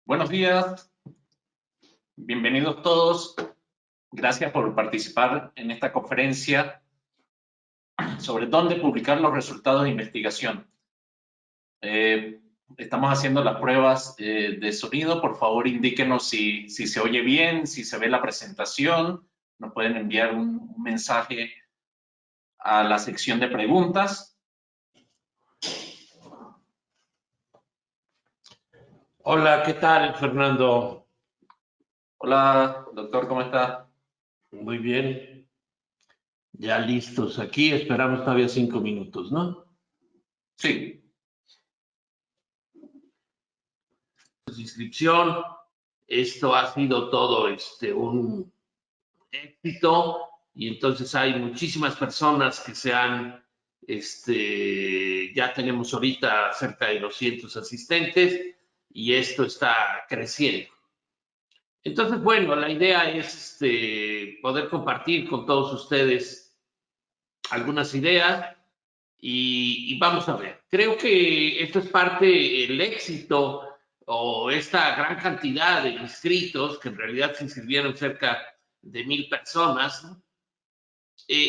Buenos días, bienvenidos todos. Gracias por participar en esta conferencia sobre dónde publicar los resultados de investigación. Estamos haciendo las pruebas de sonido. Por favor, indíquenos si se oye bien, si se ve la presentación. Nos pueden enviar un mensaje a la sección de preguntas. Hola, ¿qué tal, Fernando? Hola, doctor, ¿cómo está? Muy bien. Ya listos aquí, esperamos todavía 5 minutos, ¿no? Sí. Inscripción, esto ha sido todo un éxito y entonces hay muchísimas personas que se han, ya tenemos ahorita cerca de 200 asistentes y esto está creciendo. Entonces, bueno, la idea es poder compartir con todos ustedes algunas ideas y vamos a ver. Creo que esto es parte del éxito o esta gran cantidad de inscritos, que en realidad se inscribieron cerca de 1000 personas, ¿no?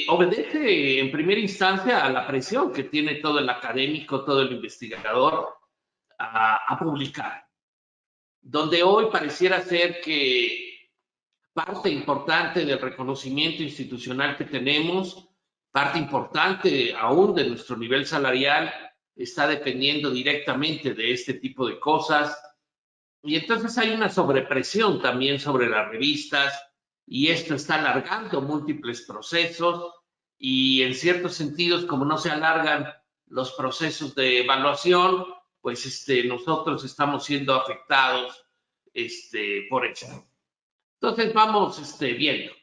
Obedece en primera instancia a la presión que tiene todo el académico, todo el investigador a publicar. Donde hoy pareciera ser que parte importante del reconocimiento institucional que tenemos, parte importante aún de nuestro nivel salarial, está dependiendo directamente de este tipo de cosas. Y entonces hay una sobrepresión también sobre las revistas y esto está alargando múltiples procesos y en ciertos sentidos, como no se alargan los procesos de evaluación, pues nosotros estamos siendo afectados por eso. Entonces vamos viendo.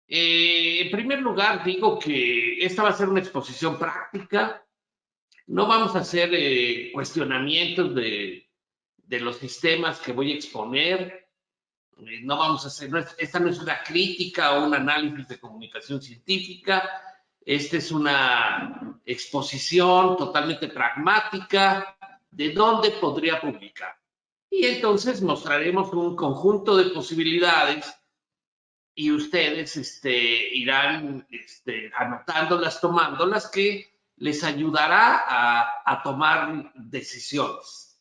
En primer lugar, digo que esta va a ser una exposición práctica. No vamos a hacer cuestionamientos de los sistemas que voy a exponer. No vamos a hacer, esta no es una crítica o un análisis de comunicación científica. Esta es una exposición totalmente pragmática de dónde podría publicar. Y entonces mostraremos un conjunto de posibilidades y ustedes irán anotándolas, tomándolas, que les ayudará a tomar decisiones.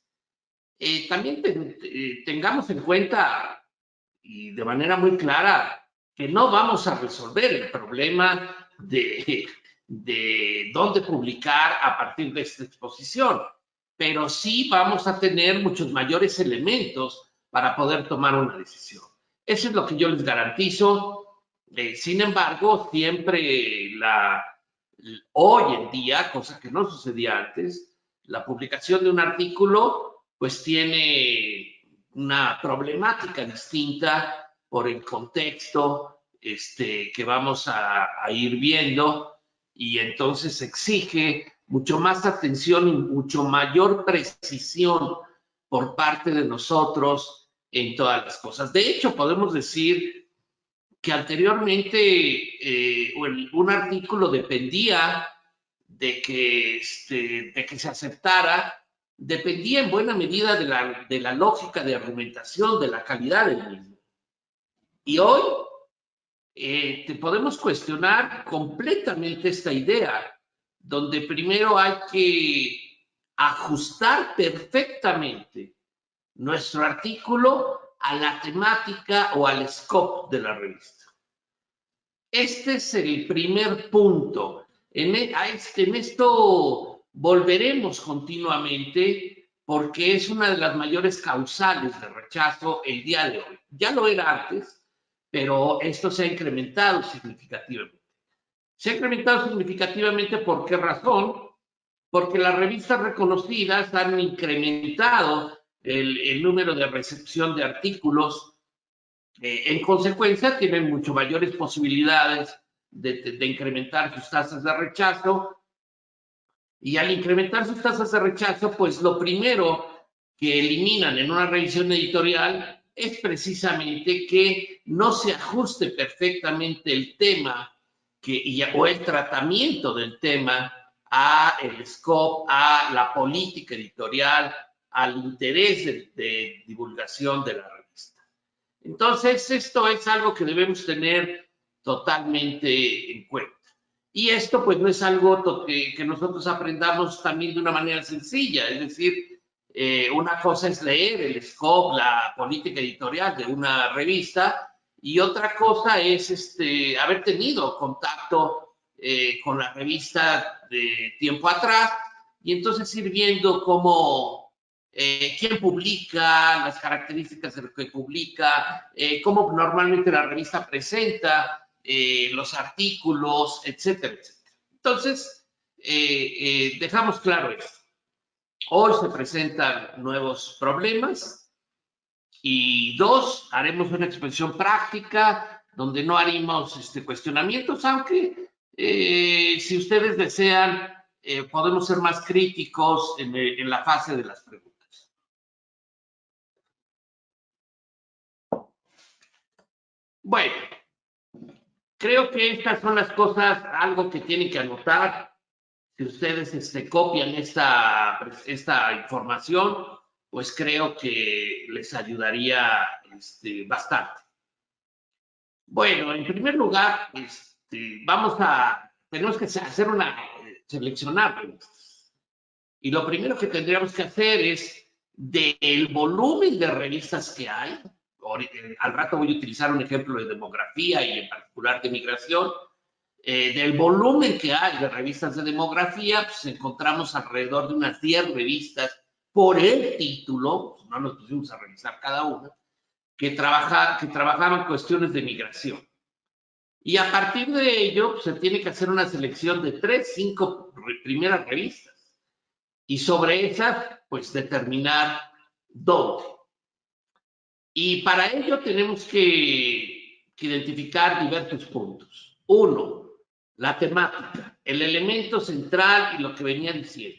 También tengamos en cuenta, y de manera muy clara, que no vamos a resolver el problema de dónde publicar a partir de esta exposición, pero sí vamos a tener muchos mayores elementos para poder tomar una decisión. Eso es lo que yo les garantizo. Sin embargo, siempre hoy en día, cosa que no sucedía antes, la publicación de un artículo pues tiene una problemática distinta por el contexto que vamos a ir viendo y entonces exige mucho más atención y mucho mayor precisión por parte de nosotros en todas las cosas. De hecho, podemos decir que anteriormente un artículo dependía de que se aceptara, dependía en buena medida de la lógica de argumentación, de la calidad del mismo. Y hoy te podemos cuestionar completamente esta idea, donde primero hay que ajustar perfectamente nuestro artículo a la temática o al scope de la revista. Este es el primer punto. En esto volveremos continuamente porque es una de las mayores causales de rechazo el día de hoy. Ya lo era antes, pero esto se ha incrementado significativamente. Se ha incrementado significativamente, ¿por qué razón? Porque las revistas reconocidas han incrementado el número de recepción de artículos. En consecuencia, tienen mucho mayores posibilidades de incrementar sus tasas de rechazo. Y al incrementar sus tasas de rechazo, pues lo primero que eliminan en una revisión editorial es precisamente que no se ajuste perfectamente el tema o el tratamiento del tema a el scope, a la política editorial, al interés de divulgación de la revista. Entonces, esto es algo que debemos tener totalmente en cuenta. Y esto pues no es algo que nosotros aprendamos también de una manera sencilla, es decir, una cosa es leer el scope, la política editorial de una revista, y otra cosa es haber tenido contacto con la revista de tiempo atrás, y entonces ir viendo cómo, quién publica, las características de lo que publica, cómo normalmente la revista presenta los artículos, etcétera, etcétera. Entonces, dejamos claro esto. Hoy se presentan nuevos problemas y dos, haremos una exposición práctica donde no haremos cuestionamientos, aunque si ustedes desean, podemos ser más críticos en la fase de las preguntas. Bueno, creo que estas son las cosas, algo que tienen que anotar. Si ustedes copian esta información, pues creo que les ayudaría bastante. Bueno, en primer lugar, tenemos que hacer seleccionar revistas. Y lo primero que tendríamos que hacer es, del volumen de revistas que hay, al rato voy a utilizar un ejemplo de demografía y en particular de migración, del volumen que hay de revistas de demografía, pues encontramos alrededor de unas 10 revistas por el título, no nos pusimos a revisar cada una, que trabajaban cuestiones de migración. Y a partir de ello, pues, se tiene que hacer una selección de 3, 5 primeras revistas. Y sobre esas, pues determinar dónde. Y para ello tenemos que identificar diversos puntos. Uno, la temática, el elemento central y lo que venía diciendo.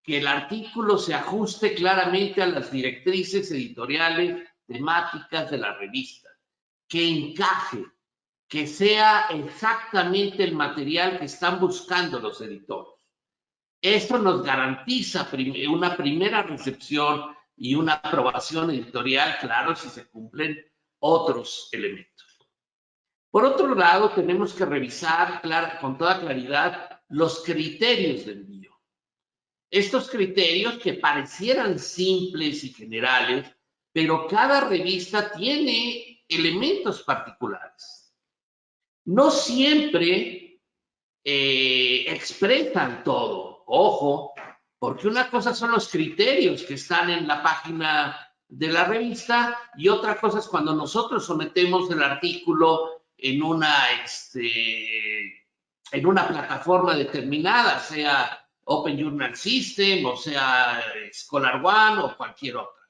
Que el artículo se ajuste claramente a las directrices editoriales temáticas de la revista. Que encaje, que sea exactamente el material que están buscando los editores. Esto nos garantiza una primera recepción y una aprobación editorial, claro, si se cumplen otros elementos. Por otro lado, tenemos que revisar con toda claridad los criterios de envío. Estos criterios que parecieran simples y generales, pero cada revista tiene elementos particulares. No siempre expresan todo. Ojo, porque una cosa son los criterios que están en la página de la revista y otra cosa es cuando nosotros sometemos el artículo en una plataforma determinada, sea Open Journal System o sea ScholarOne o cualquier otra.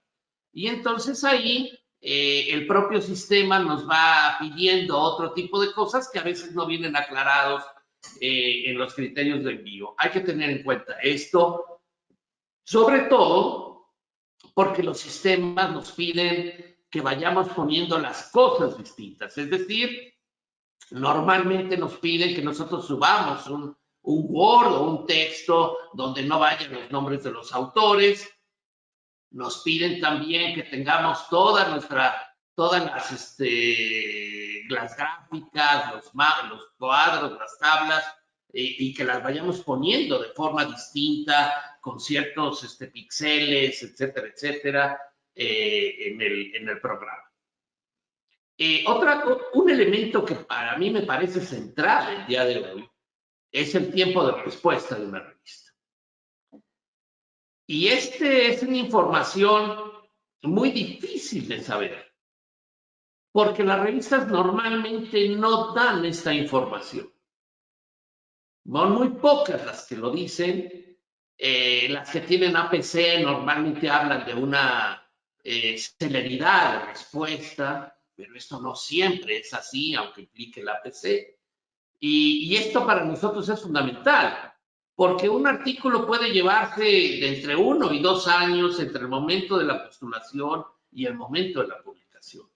Y entonces ahí el propio sistema nos va pidiendo otro tipo de cosas que a veces no vienen aclarados en los criterios de envío. Hay que tener en cuenta esto, sobre todo porque los sistemas nos piden que vayamos poniendo las cosas distintas. Es decir, normalmente nos piden que nosotros subamos un Word o un texto donde no vayan los nombres de los autores. Nos piden también que tengamos todas las gráficas, los cuadros, las tablas, y que las vayamos poniendo de forma distinta, con ciertos píxeles, etcétera, etcétera, en el programa. Un elemento que para mí me parece central el día de hoy es el tiempo de respuesta de una revista. Y es una información muy difícil de saber, porque las revistas normalmente no dan esta información. Son muy pocas las que lo dicen. Las que tienen APC normalmente hablan de una celeridad de respuesta, pero esto no siempre es así, aunque implique el APC. Y esto para nosotros es fundamental, porque un artículo puede llevarse de entre 1 y 2 años entre el momento de la postulación y el momento de la publicación.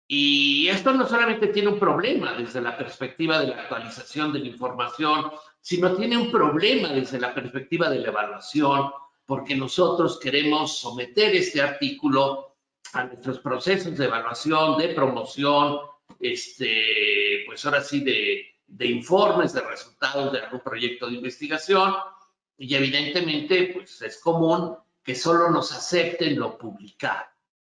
Y esto no solamente tiene un problema desde la perspectiva de la actualización de la información, sino tiene un problema desde la perspectiva de la evaluación, porque nosotros queremos someter este artículo a nuestros procesos de evaluación, de promoción, pues ahora sí, de informes, de resultados de algún proyecto de investigación, y evidentemente, pues es común que solo nos acepten lo publicado,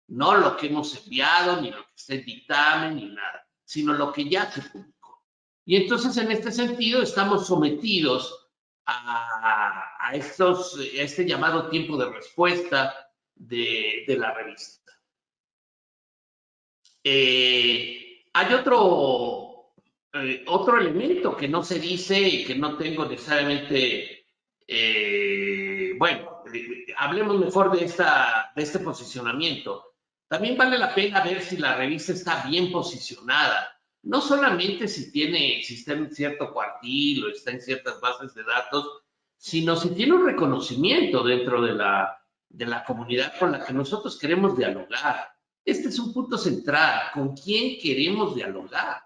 no lo que hemos enviado, ni lo que está en dictamen, ni nada, sino lo que ya se publicó. Y entonces, en este sentido, estamos sometidos a este llamado tiempo de respuesta de la revista. Hay otro elemento que no se dice y que no tengo necesariamente, bueno, hablemos mejor de este posicionamiento. También vale la pena ver si la revista está bien posicionada. No solamente si está en cierto cuartil o está en ciertas bases de datos, sino si tiene un reconocimiento dentro de la comunidad con la que nosotros queremos dialogar. Este es un punto central. ¿Con quién queremos dialogar?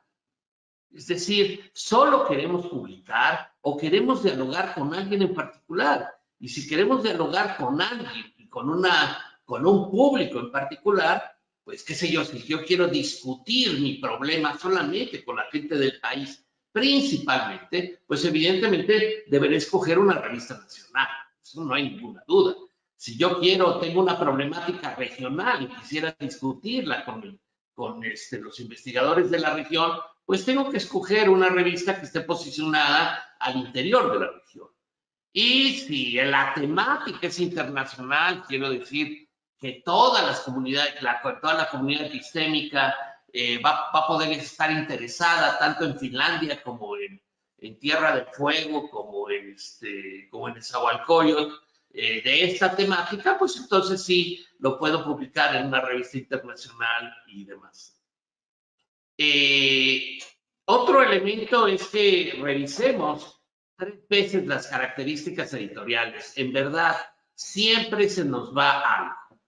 Es decir, ¿solo queremos publicar o queremos dialogar con alguien en particular? Y si queremos dialogar con alguien y con un público en particular, pues qué sé yo, si yo quiero discutir mi problema solamente con la gente del país, principalmente, pues evidentemente deberé escoger una revista nacional. Eso no hay ninguna duda. Si yo tengo una problemática regional y quisiera discutirla con los investigadores de la región, pues tengo que escoger una revista que esté posicionada al interior de la región. Y si la temática es internacional, quiero decir que todas las comunidades, toda la comunidad epistémica va a poder estar interesada tanto en Finlandia como en Tierra del Fuego, como en Nezahualcóyotl, de esta temática, pues entonces sí lo puedo publicar en una revista internacional y demás. Otro elemento es que revisemos 3 veces las características editoriales. En verdad, siempre se nos va algo.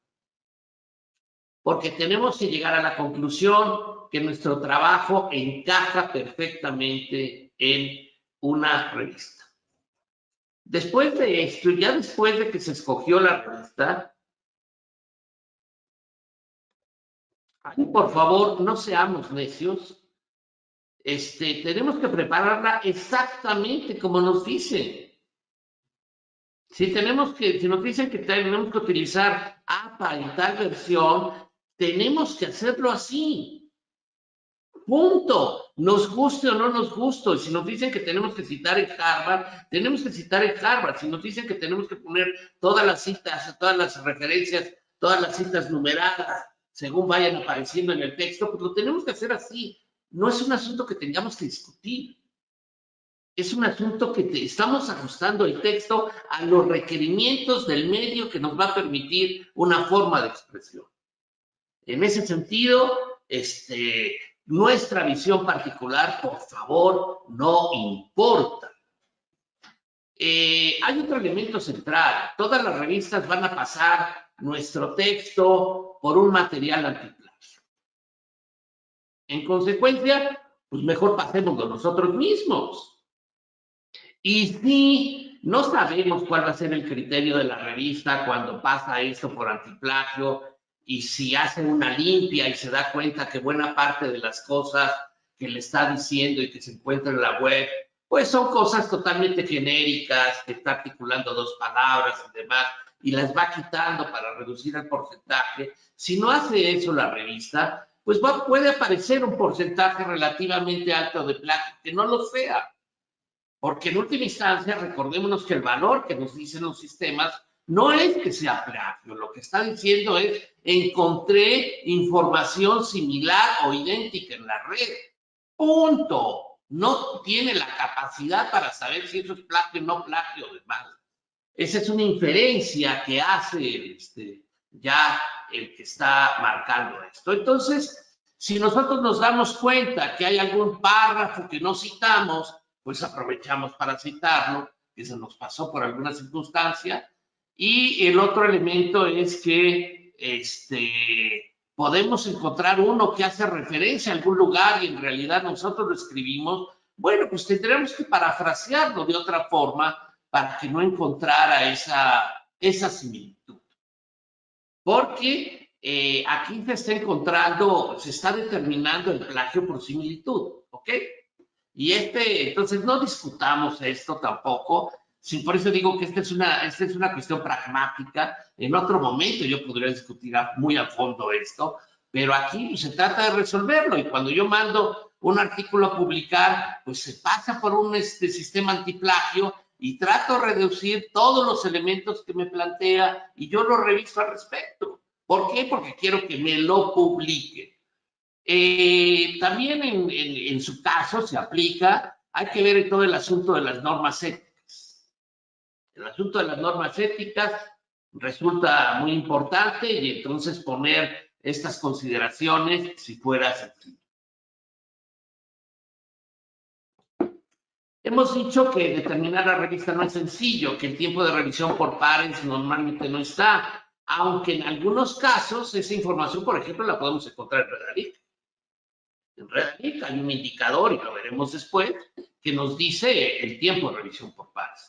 Porque tenemos que llegar a la conclusión que nuestro trabajo encaja perfectamente en una revista. Después de esto, ya después de que se escogió la revista, por favor, no seamos necios. Tenemos que prepararla exactamente como nos dicen. Si nos dicen que tenemos que utilizar APA en tal versión, tenemos que hacerlo así. Punto. Nos guste o no nos guste. Si nos dicen que tenemos que citar en Harvard, tenemos que citar en Harvard. Si nos dicen que tenemos que poner todas las citas, todas las referencias, todas las citas numeradas, según vayan apareciendo en el texto, pues lo tenemos que hacer así. No es un asunto que tengamos que discutir. Es un asunto que estamos ajustando el texto a los requerimientos del medio que nos va a permitir una forma de expresión. En ese sentido, nuestra visión particular, por favor, no importa. Hay otro elemento central. Todas las revistas van a pasar nuestro texto por un material antiplagio. En consecuencia, pues mejor pasémoslo nosotros mismos. Y si no sabemos cuál va a ser el criterio de la revista cuando pasa esto por antiplagio, y si hace una limpia y se da cuenta que buena parte de las cosas que le está diciendo y que se encuentran en la web, pues son cosas totalmente genéricas, que está articulando 2 palabras y demás, y las va quitando para reducir el porcentaje. Si no hace eso la revista, pues puede aparecer un porcentaje relativamente alto de plagio, que no lo sea. Porque en última instancia, recordémonos que el valor que nos dicen los sistemas no es que sea plagio, lo que está diciendo es encontré información similar o idéntica en la red. Punto. No tiene la capacidad para saber si eso es plagio o no plagio o demás. Esa es una inferencia que hace ya el que está marcando esto. Entonces, si nosotros nos damos cuenta que hay algún párrafo que no citamos, pues aprovechamos para citarlo, que se nos pasó por alguna circunstancia. Y el otro elemento es que podemos encontrar uno que hace referencia a algún lugar y en realidad nosotros lo escribimos. Bueno, pues tendremos que parafrasearlo de otra forma para que no encontrara esa similitud. Porque aquí se está encontrando, se está determinando el plagio por similitud, ¿ok? Y entonces no discutamos esto tampoco. Sí, por eso digo que esta es una cuestión pragmática. En otro momento yo podría discutir muy a fondo esto, pero aquí se trata de resolverlo. Y cuando yo mando un artículo a publicar, pues se pasa por un sistema antiplagio y trato de reducir todos los elementos que me plantea y yo lo reviso al respecto. ¿Por qué? Porque quiero que me lo publiquen. También en su caso se aplica, hay que ver todo el asunto de las normas éticas. El asunto de las normas éticas resulta muy importante y entonces poner estas consideraciones si fuera sencillo. Hemos dicho que determinar la revista no es sencillo, que el tiempo de revisión por pares normalmente no está, aunque en algunos casos esa información, por ejemplo, la podemos encontrar en Redalyc. En Redalyc hay un indicador, y lo veremos después, que nos dice el tiempo de revisión por pares.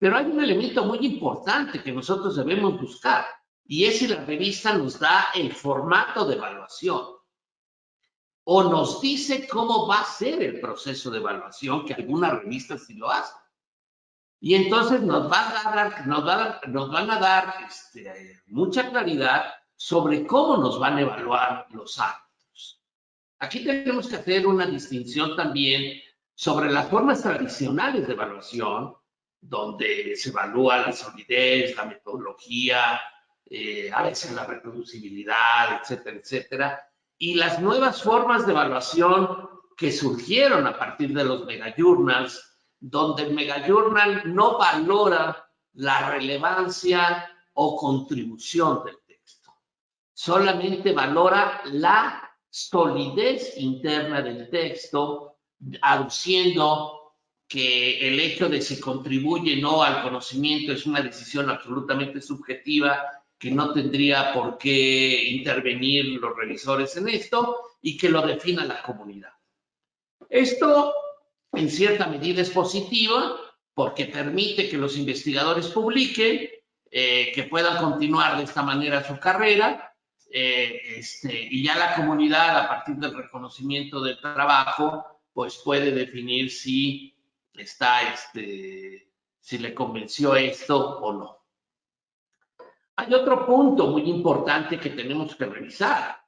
Pero hay un elemento muy importante que nosotros debemos buscar, y es si la revista nos da el formato de evaluación o nos dice cómo va a ser el proceso de evaluación, que algunas revistas sí lo hacen. Y entonces nos van a dar mucha claridad sobre cómo nos van a evaluar los árbitros. Aquí tenemos que hacer una distinción también sobre las formas tradicionales de evaluación, donde se evalúa la solidez, la metodología, a veces la reproducibilidad, etcétera, etcétera, y las nuevas formas de evaluación que surgieron a partir de los megajournals, donde el megajournal no valora la relevancia o contribución del texto, solamente valora la solidez interna del texto, aduciendo que el hecho de si contribuye o no al conocimiento es una decisión absolutamente subjetiva que no tendría por qué intervenir los revisores en esto y que lo defina la comunidad. Esto, en cierta medida, es positivo porque permite que los investigadores publiquen, que puedan continuar de esta manera su carrera, y ya la comunidad, a partir del reconocimiento del trabajo, pues puede definir si si le convenció esto o no. Hay otro punto muy importante que tenemos que revisar,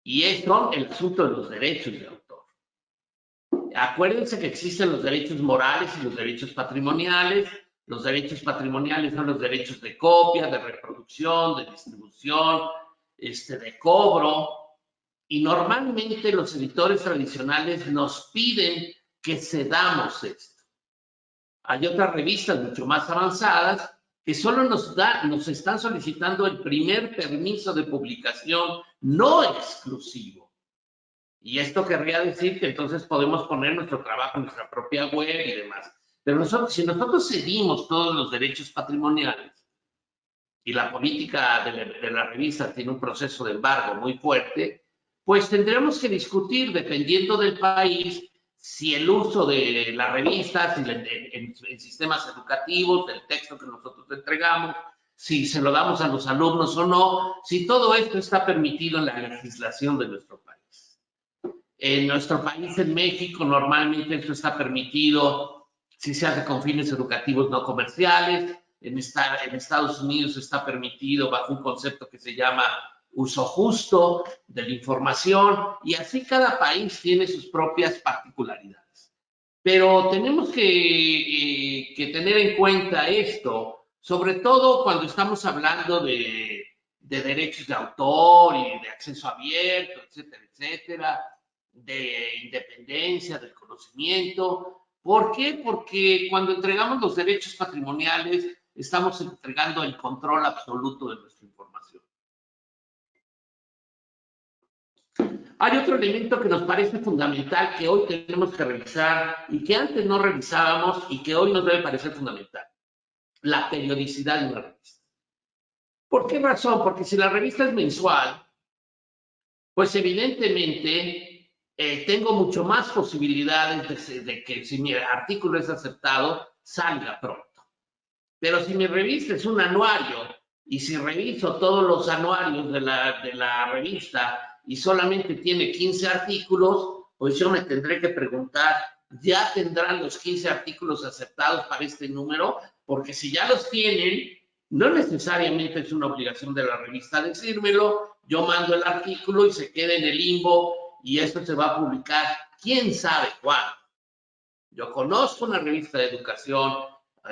y es el asunto de los derechos de autor. Acuérdense que existen los derechos morales y los derechos patrimoniales. Los derechos patrimoniales son los derechos de copia, de reproducción, de distribución, de cobro. Y normalmente los editores tradicionales nos piden que cedamos esto. Hay otras revistas mucho más avanzadas que solo nos están solicitando el primer permiso de publicación no exclusivo. Y esto querría decir que entonces podemos poner nuestro trabajo en nuestra propia web y demás. Pero si nosotros cedimos todos los derechos patrimoniales y la política de la revista tiene un proceso de embargo muy fuerte, pues tendremos que discutir, dependiendo del país, si el uso de la revista, si en sistemas educativos, del texto que nosotros entregamos, si se lo damos a los alumnos o no, si todo esto está permitido en la legislación de nuestro país. En nuestro país, en México, normalmente esto está permitido si se hace con fines educativos no comerciales. En Estados Unidos está permitido bajo un concepto que se llama uso justo de la información, y así cada país tiene sus propias particularidades. Pero tenemos que tener en cuenta esto, sobre todo cuando estamos hablando de derechos de autor y de acceso abierto, etcétera, etcétera, de independencia, del conocimiento. ¿Por qué? Porque cuando entregamos los derechos patrimoniales, estamos entregando el control absoluto de nuestra información. Hay otro elemento que nos parece fundamental, que hoy tenemos que revisar y que antes no revisábamos y que hoy nos debe parecer fundamental: la periodicidad de una revista. ¿Por qué razón? Porque si la revista es mensual, pues evidentemente tengo mucho más posibilidades de que si mi artículo es aceptado, salga pronto. Pero si mi revista es un anuario y si reviso todos los anuarios de la revista y solamente tiene 15 artículos, pues yo me tendré que preguntar, ¿ya tendrán los 15 artículos aceptados para este número? Porque si ya los tienen, no necesariamente es una obligación de la revista decírmelo, yo mando el artículo y se queda en el limbo y esto se va a publicar quién sabe cuándo. Yo conozco una revista de educación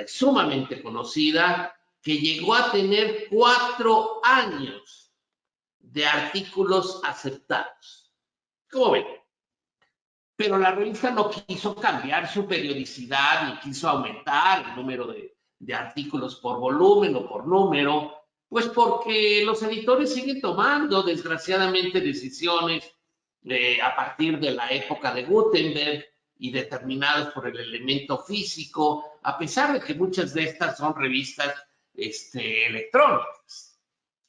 sumamente conocida que llegó a tener 4 años de artículos aceptados. ¿Cómo ven? Pero la revista no quiso cambiar su periodicidad ni quiso aumentar el número de artículos por volumen o por número, pues porque los editores siguen tomando, desgraciadamente, decisiones a partir de la época de Gutenberg y determinados por el elemento físico, a pesar de que muchas de estas son revistas electrónicas.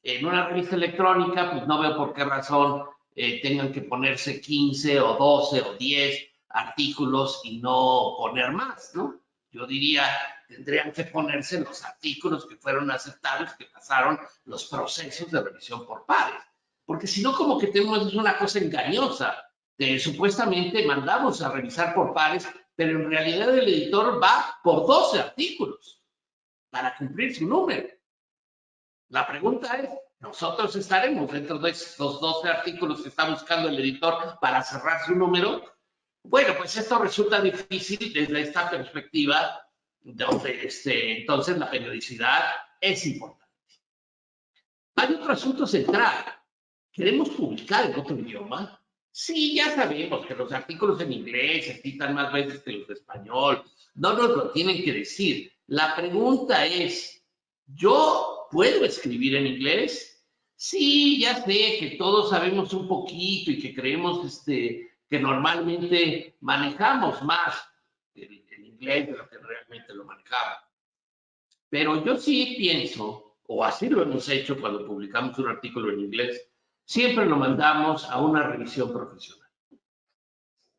En una revista electrónica, pues no veo por qué razón tengan que ponerse 15 o 12 o 10 artículos y no poner más, ¿no? Yo diría, tendrían que ponerse los artículos que fueron aceptados, que pasaron los procesos de revisión por pares. Porque si no, como que tenemos una cosa engañosa. Supuestamente mandamos a revisar por pares, pero en realidad el editor va por 12 artículos para cumplir su número. La pregunta es, ¿nosotros estaremos dentro de estos 12 artículos que está buscando el editor para cerrar su número? Bueno, pues esto resulta difícil desde esta perspectiva, donde entonces la periodicidad es importante. Hay otro asunto central. ¿Queremos publicar en otro idioma? Sí, ya sabemos que los artículos en inglés se citan más veces que los de español. No nos lo tienen que decir. La pregunta es, ¿yo puedo escribir en inglés? Sí, ya sé que todos sabemos un poquito y que creemos que normalmente manejamos más el inglés de lo que realmente lo manejamos. Pero yo sí pienso, o así lo hemos hecho cuando publicamos un artículo en inglés, siempre lo mandamos a una revisión profesional.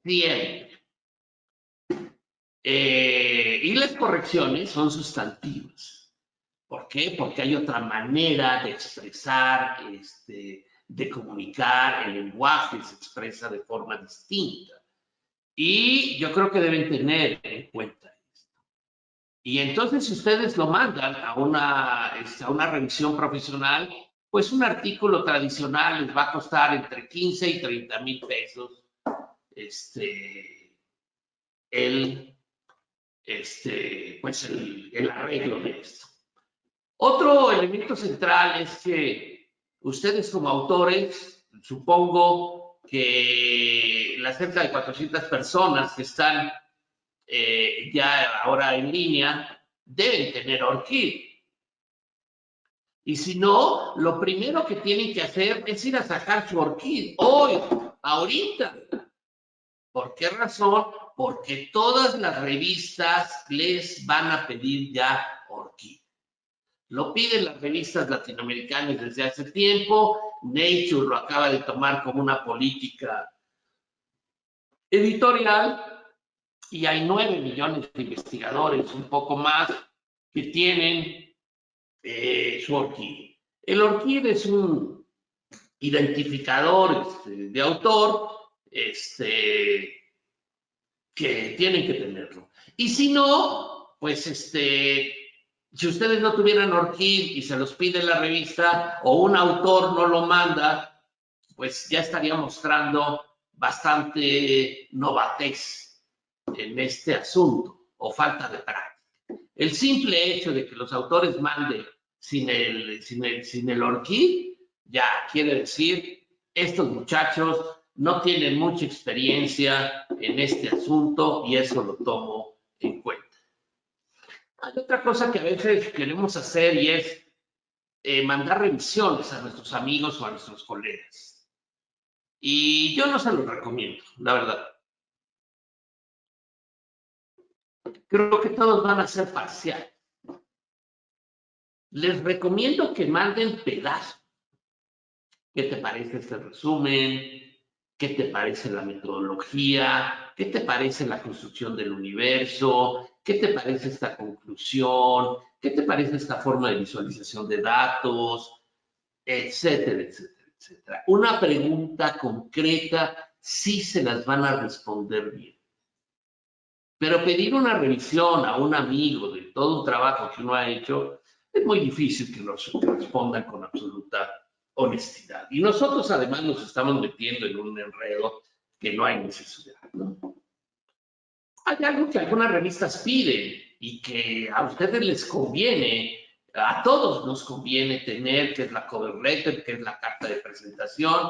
Siempre. Y las correcciones son sustantivas. ¿Por qué? Porque hay otra manera de expresar, de comunicar, el lenguaje se expresa de forma distinta. Y yo creo que deben tener en cuenta esto. Y entonces, si ustedes lo mandan a una revisión profesional, pues un artículo tradicional les va a costar entre 15 y 30 mil pesos pues el arreglo de esto. Otro elemento central es que ustedes como autores, supongo que las cerca de 400 personas que están ya ahora en línea, deben tener ORCID. Y si no, lo primero que tienen que hacer es ir a sacar su ORCID hoy, ahorita. ¿Por qué razón? Porque todas las revistas les van a pedir ya ORCID. Lo piden las revistas latinoamericanas desde hace tiempo. Nature lo acaba de tomar como una política editorial. Y hay 9 millones de investigadores, un poco más, que tienen su ORCID. El ORCID es un identificador de autor que tienen que tenerlo. Y si no, pues si ustedes no tuvieran ORCID y se los pide la revista o un autor no lo manda, pues ya estaría mostrando bastante novatez en este asunto o falta de práctica. El simple hecho de que los autores manden sin el ORCID ya quiere decir estos muchachos no tienen mucha experiencia en este asunto y eso lo tomo en cuenta. Hay otra cosa que a veces queremos hacer y es mandar revisiones a nuestros amigos o a nuestros colegas. Y yo no se los recomiendo, la verdad. Creo que todos van a ser parciales. Les recomiendo que manden pedazos. ¿Qué te parece este resumen? ¿Qué te parece la metodología? ¿Qué te parece la construcción del universo? ¿Qué te parece esta conclusión? ¿Qué te parece esta forma de visualización de datos? Etcétera, etcétera, etcétera. Una pregunta concreta, sí se las van a responder bien. Pero pedir una revisión a un amigo de todo un trabajo que uno ha hecho, es muy difícil que nos respondan con absoluta honestidad. Y nosotros además nos estamos metiendo en un enredo que no hay necesidad, ¿no? Hay algo que algunas revistas piden y que a ustedes les conviene, a todos nos conviene tener, que es la cover letter, que es la carta de presentación,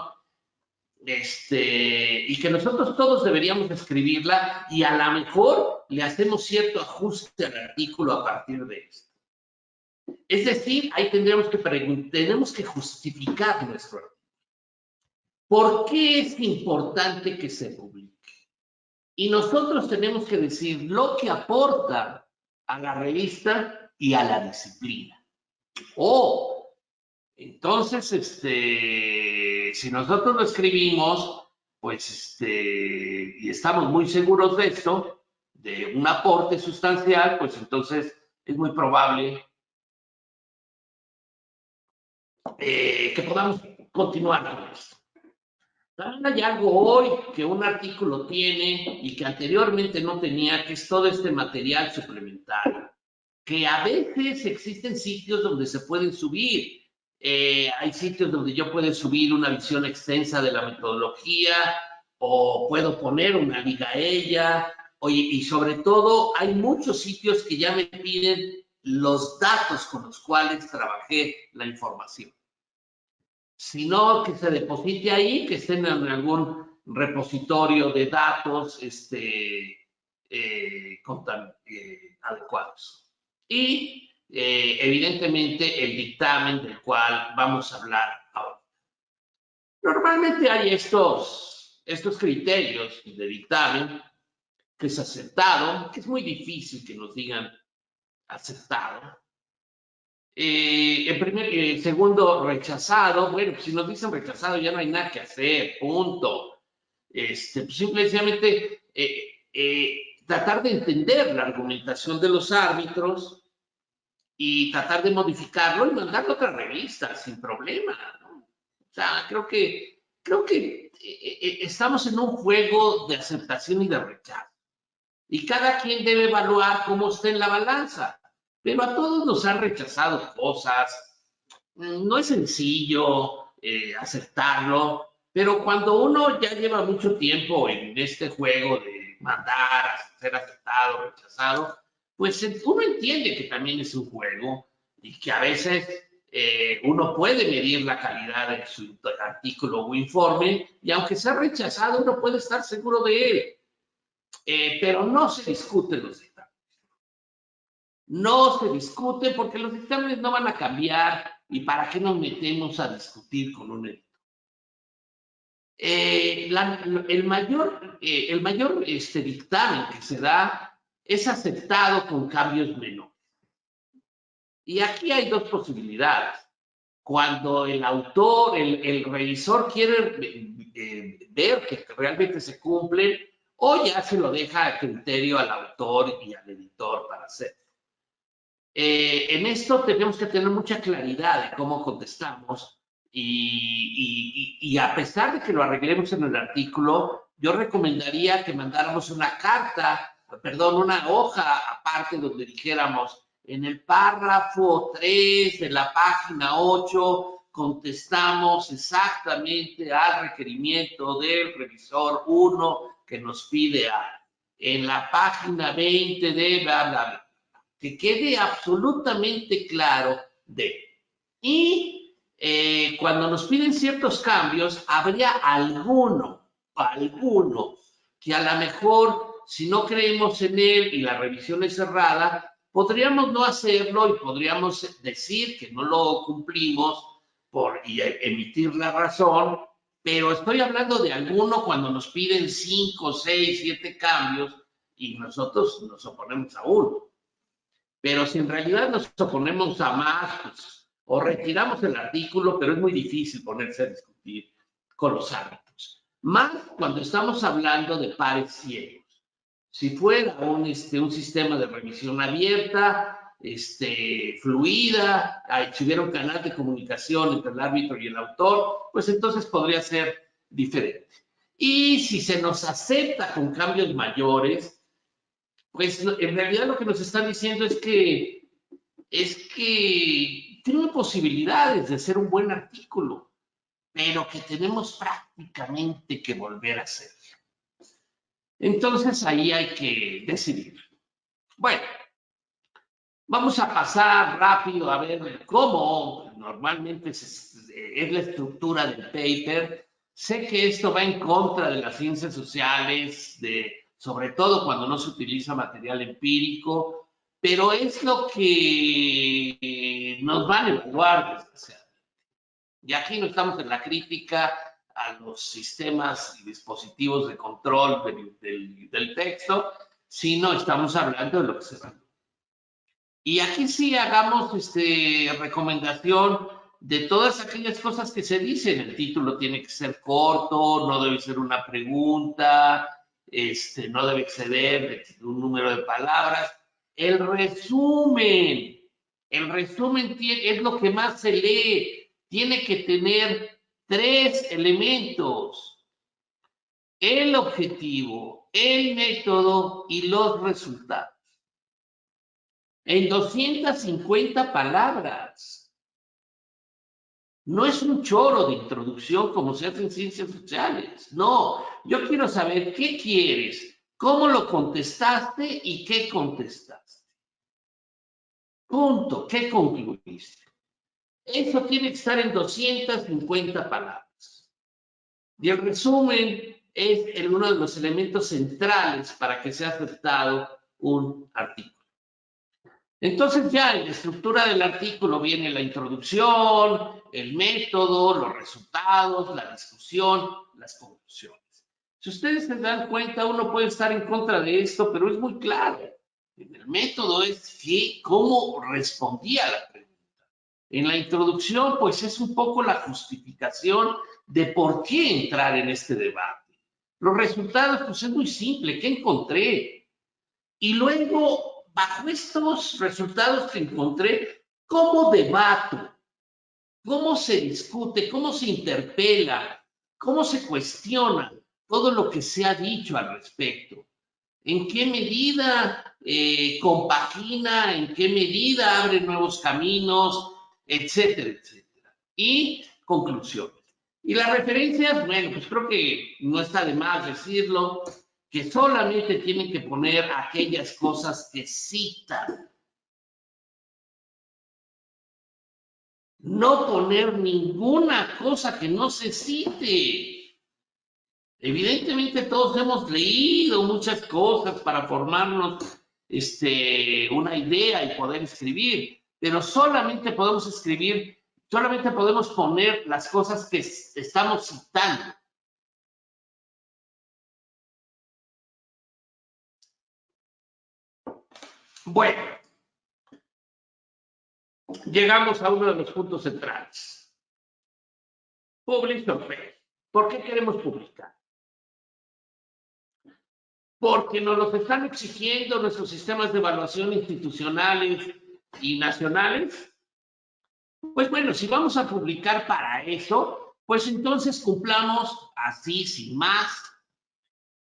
y que nosotros todos deberíamos escribirla y a lo mejor le hacemos cierto ajuste al artículo a partir de esto. Es decir, ahí tenemos que justificar nuestro artículo. ¿Por qué es importante que se publique? Y nosotros tenemos que decir lo que aporta a la revista y a la disciplina. Entonces, si nosotros lo escribimos, pues, y estamos muy seguros de esto, de un aporte sustancial, pues entonces es muy probable que podamos continuar con esto. Hay algo hoy que un artículo tiene y que anteriormente no tenía, que es todo este material suplementario, que a veces existen sitios donde se pueden subir. Hay sitios donde yo puedo subir una visión extensa de la metodología o puedo poner una liga a ella. Y sobre todo, hay muchos sitios que ya me piden los datos con los cuales trabajé la información. Sino que se deposite ahí, que estén en algún repositorio de datos adecuados. Y evidentemente el dictamen del cual vamos a hablar ahora. Normalmente hay estos criterios de dictamen que es aceptado, que es muy difícil que nos digan aceptado. Segundo, rechazado. Bueno, pues si nos dicen rechazado ya no hay nada que hacer, punto. Pues simplemente tratar de entender la argumentación de los árbitros y tratar de modificarlo y mandarlo a otra revista sin problema, ¿no? O sea, creo que estamos en un juego de aceptación y de rechazo. Y cada quien debe evaluar cómo está en la balanza. Pero a todos nos han rechazado cosas. No es sencillo aceptarlo, pero cuando uno ya lleva mucho tiempo en este juego de mandar, a ser aceptado, rechazado, pues uno entiende que también es un juego y que a veces uno puede medir la calidad de su artículo o informe y aunque sea rechazado, uno puede estar seguro de él. Pero no se discuten los dictámenes. No se discuten porque los dictámenes no van a cambiar y para qué nos metemos a discutir con un editor. El mayor dictamen que se da es aceptado con cambios menores. Y aquí hay dos posibilidades. Cuando el autor, el revisor quiere ver que realmente se cumplen, o ya se lo deja a criterio al autor y al editor para hacerlo. En esto tenemos que tener mucha claridad de cómo contestamos y a pesar de que lo arreglemos en el artículo, yo recomendaría que mandáramos una hoja aparte donde dijéramos en el párrafo 3 de la página 8 contestamos exactamente al requerimiento del revisor 1 que nos pide en la página 20 de bla, bla, bla. Que quede absolutamente claro Y cuando nos piden ciertos cambios, habría alguno que a lo mejor, si no creemos en él y la revisión es cerrada, podríamos no hacerlo y podríamos decir que no lo cumplimos y emitir la razón, pero estoy hablando de alguno cuando nos piden 5, 6, 7 cambios y nosotros nos oponemos a uno. Pero si en realidad nos oponemos a más, pues, o retiramos el artículo, pero es muy difícil ponerse a discutir con los árbitros. Más cuando estamos hablando de pares ciegos. Si fuera un sistema de revisión abierta, fluida, si hubiera un canal de comunicación entre el árbitro y el autor, pues entonces podría ser diferente. Y si se nos acepta con cambios mayores, pues en realidad lo que nos están diciendo es que tiene posibilidades de ser un buen artículo, pero que tenemos prácticamente que volver a hacer. Entonces ahí hay que decidir. Bueno, vamos a pasar rápido a ver cómo normalmente es la estructura del paper. Sé que esto va en contra de las ciencias sociales, sobre todo cuando no se utiliza material empírico, pero es lo que nos van a evaluar, desgraciadamente. Y aquí no estamos en la crítica a los sistemas y dispositivos de control del texto, sino estamos hablando de lo que se va. Y aquí sí hagamos recomendación de todas aquellas cosas que se dicen. El título tiene que ser corto, no debe ser una pregunta, no debe exceder un número de palabras. El resumen es lo que más se lee. Tiene que tener 3 elementos: el objetivo, el método y los resultados. En 250 palabras. No es un choro de introducción como se hace en ciencias sociales. No, yo quiero saber qué quieres, cómo lo contestaste y qué contestaste. Punto. ¿Qué concluiste? Eso tiene que estar en 250 palabras. Y el resumen es uno de los elementos centrales para que sea aceptado un artículo. Entonces ya en la estructura del artículo viene la introducción, el método, los resultados, la discusión, las conclusiones. Si ustedes se dan cuenta, uno puede estar en contra de esto, pero es muy claro. En el método es cómo respondía a la pregunta. En la introducción, pues es un poco la justificación de por qué entrar en este debate. Los resultados, pues es muy simple, ¿qué encontré? Y luego, bajo estos resultados que encontré, ¿cómo debato? ¿Cómo se discute? ¿Cómo se interpela? ¿Cómo se cuestiona todo lo que se ha dicho al respecto? ¿En qué medida compagina? ¿En qué medida abre nuevos caminos? Etcétera, etcétera. Y conclusiones. Y las referencias, bueno, pues creo que no está de más decirlo, que solamente tienen que poner aquellas cosas que citan. No poner ninguna cosa que no se cite. Evidentemente todos hemos leído muchas cosas para formarnos una idea y poder escribir, pero solamente podemos escribir, solamente podemos poner las cosas que estamos citando. Bueno, llegamos a uno de los puntos centrales. Publish or fail. ¿Por qué queremos publicar? Porque nos los están exigiendo nuestros sistemas de evaluación institucionales y nacionales. Pues bueno, si vamos a publicar para eso, pues entonces cumplamos así, sin más,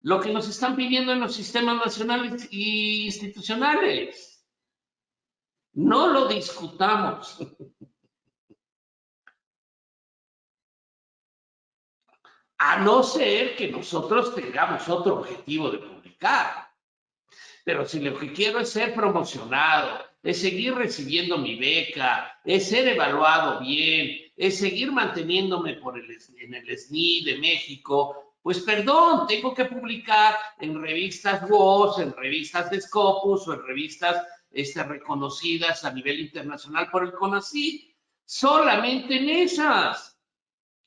lo que nos están pidiendo en los sistemas nacionales e institucionales. No lo discutamos. A no ser que nosotros tengamos otro objetivo de publicar. Pero si lo que quiero es ser promocionado, es seguir recibiendo mi beca, es ser evaluado bien, es seguir manteniéndome en el SNI de México, pues perdón, tengo que publicar en revistas WOS, en revistas de Scopus o en revistas reconocidas a nivel internacional por el CONACYT, solamente en esas,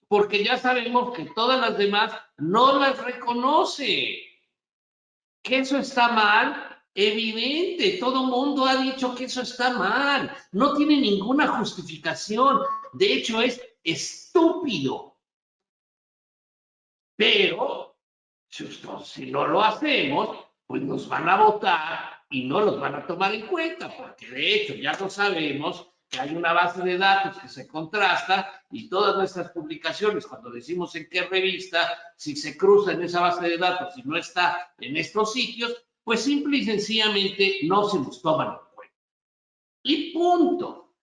porque ya sabemos que todas las demás no las reconoce. ¿Que eso está mal? Evidente, todo el mundo ha dicho que eso está mal, no tiene ninguna justificación, de hecho es estúpido. Pero si no lo hacemos, pues nos van a votar y no los van a tomar en cuenta, porque de hecho ya lo sabemos que hay una base de datos que se contrasta y todas nuestras publicaciones, cuando decimos en qué revista, si se cruza en esa base de datos y no está en estos sitios, pues simple y sencillamente no se nos toman en cuenta. Y punto.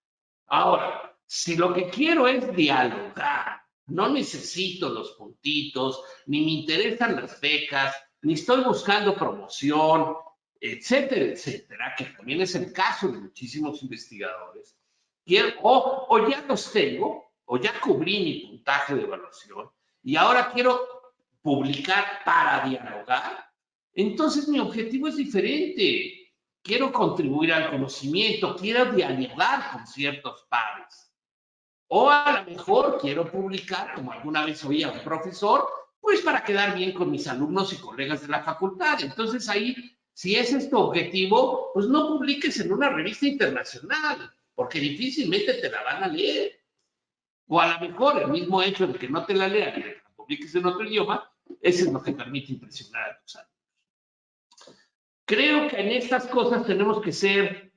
Ahora, si lo que quiero es dialogar, no necesito los puntitos, ni me interesan las becas, ni estoy buscando promoción, etcétera, etcétera, que también es el caso de muchísimos investigadores. O ya los tengo, o ya cubrí mi puntaje de evaluación, y ahora quiero publicar para dialogar. Entonces mi objetivo es diferente. Quiero contribuir al conocimiento, quiero dialogar con ciertos pares. O a lo mejor quiero publicar, como alguna vez oía un profesor, pues para quedar bien con mis alumnos y colegas de la facultad. Entonces ahí, si ese es tu objetivo, pues no publiques en una revista internacional, porque difícilmente te la van a leer. O a lo mejor el mismo hecho de que no te la lean y de que la publiques en otro idioma, eso es lo que permite impresionar a tus alumnos. Creo que en estas cosas tenemos que ser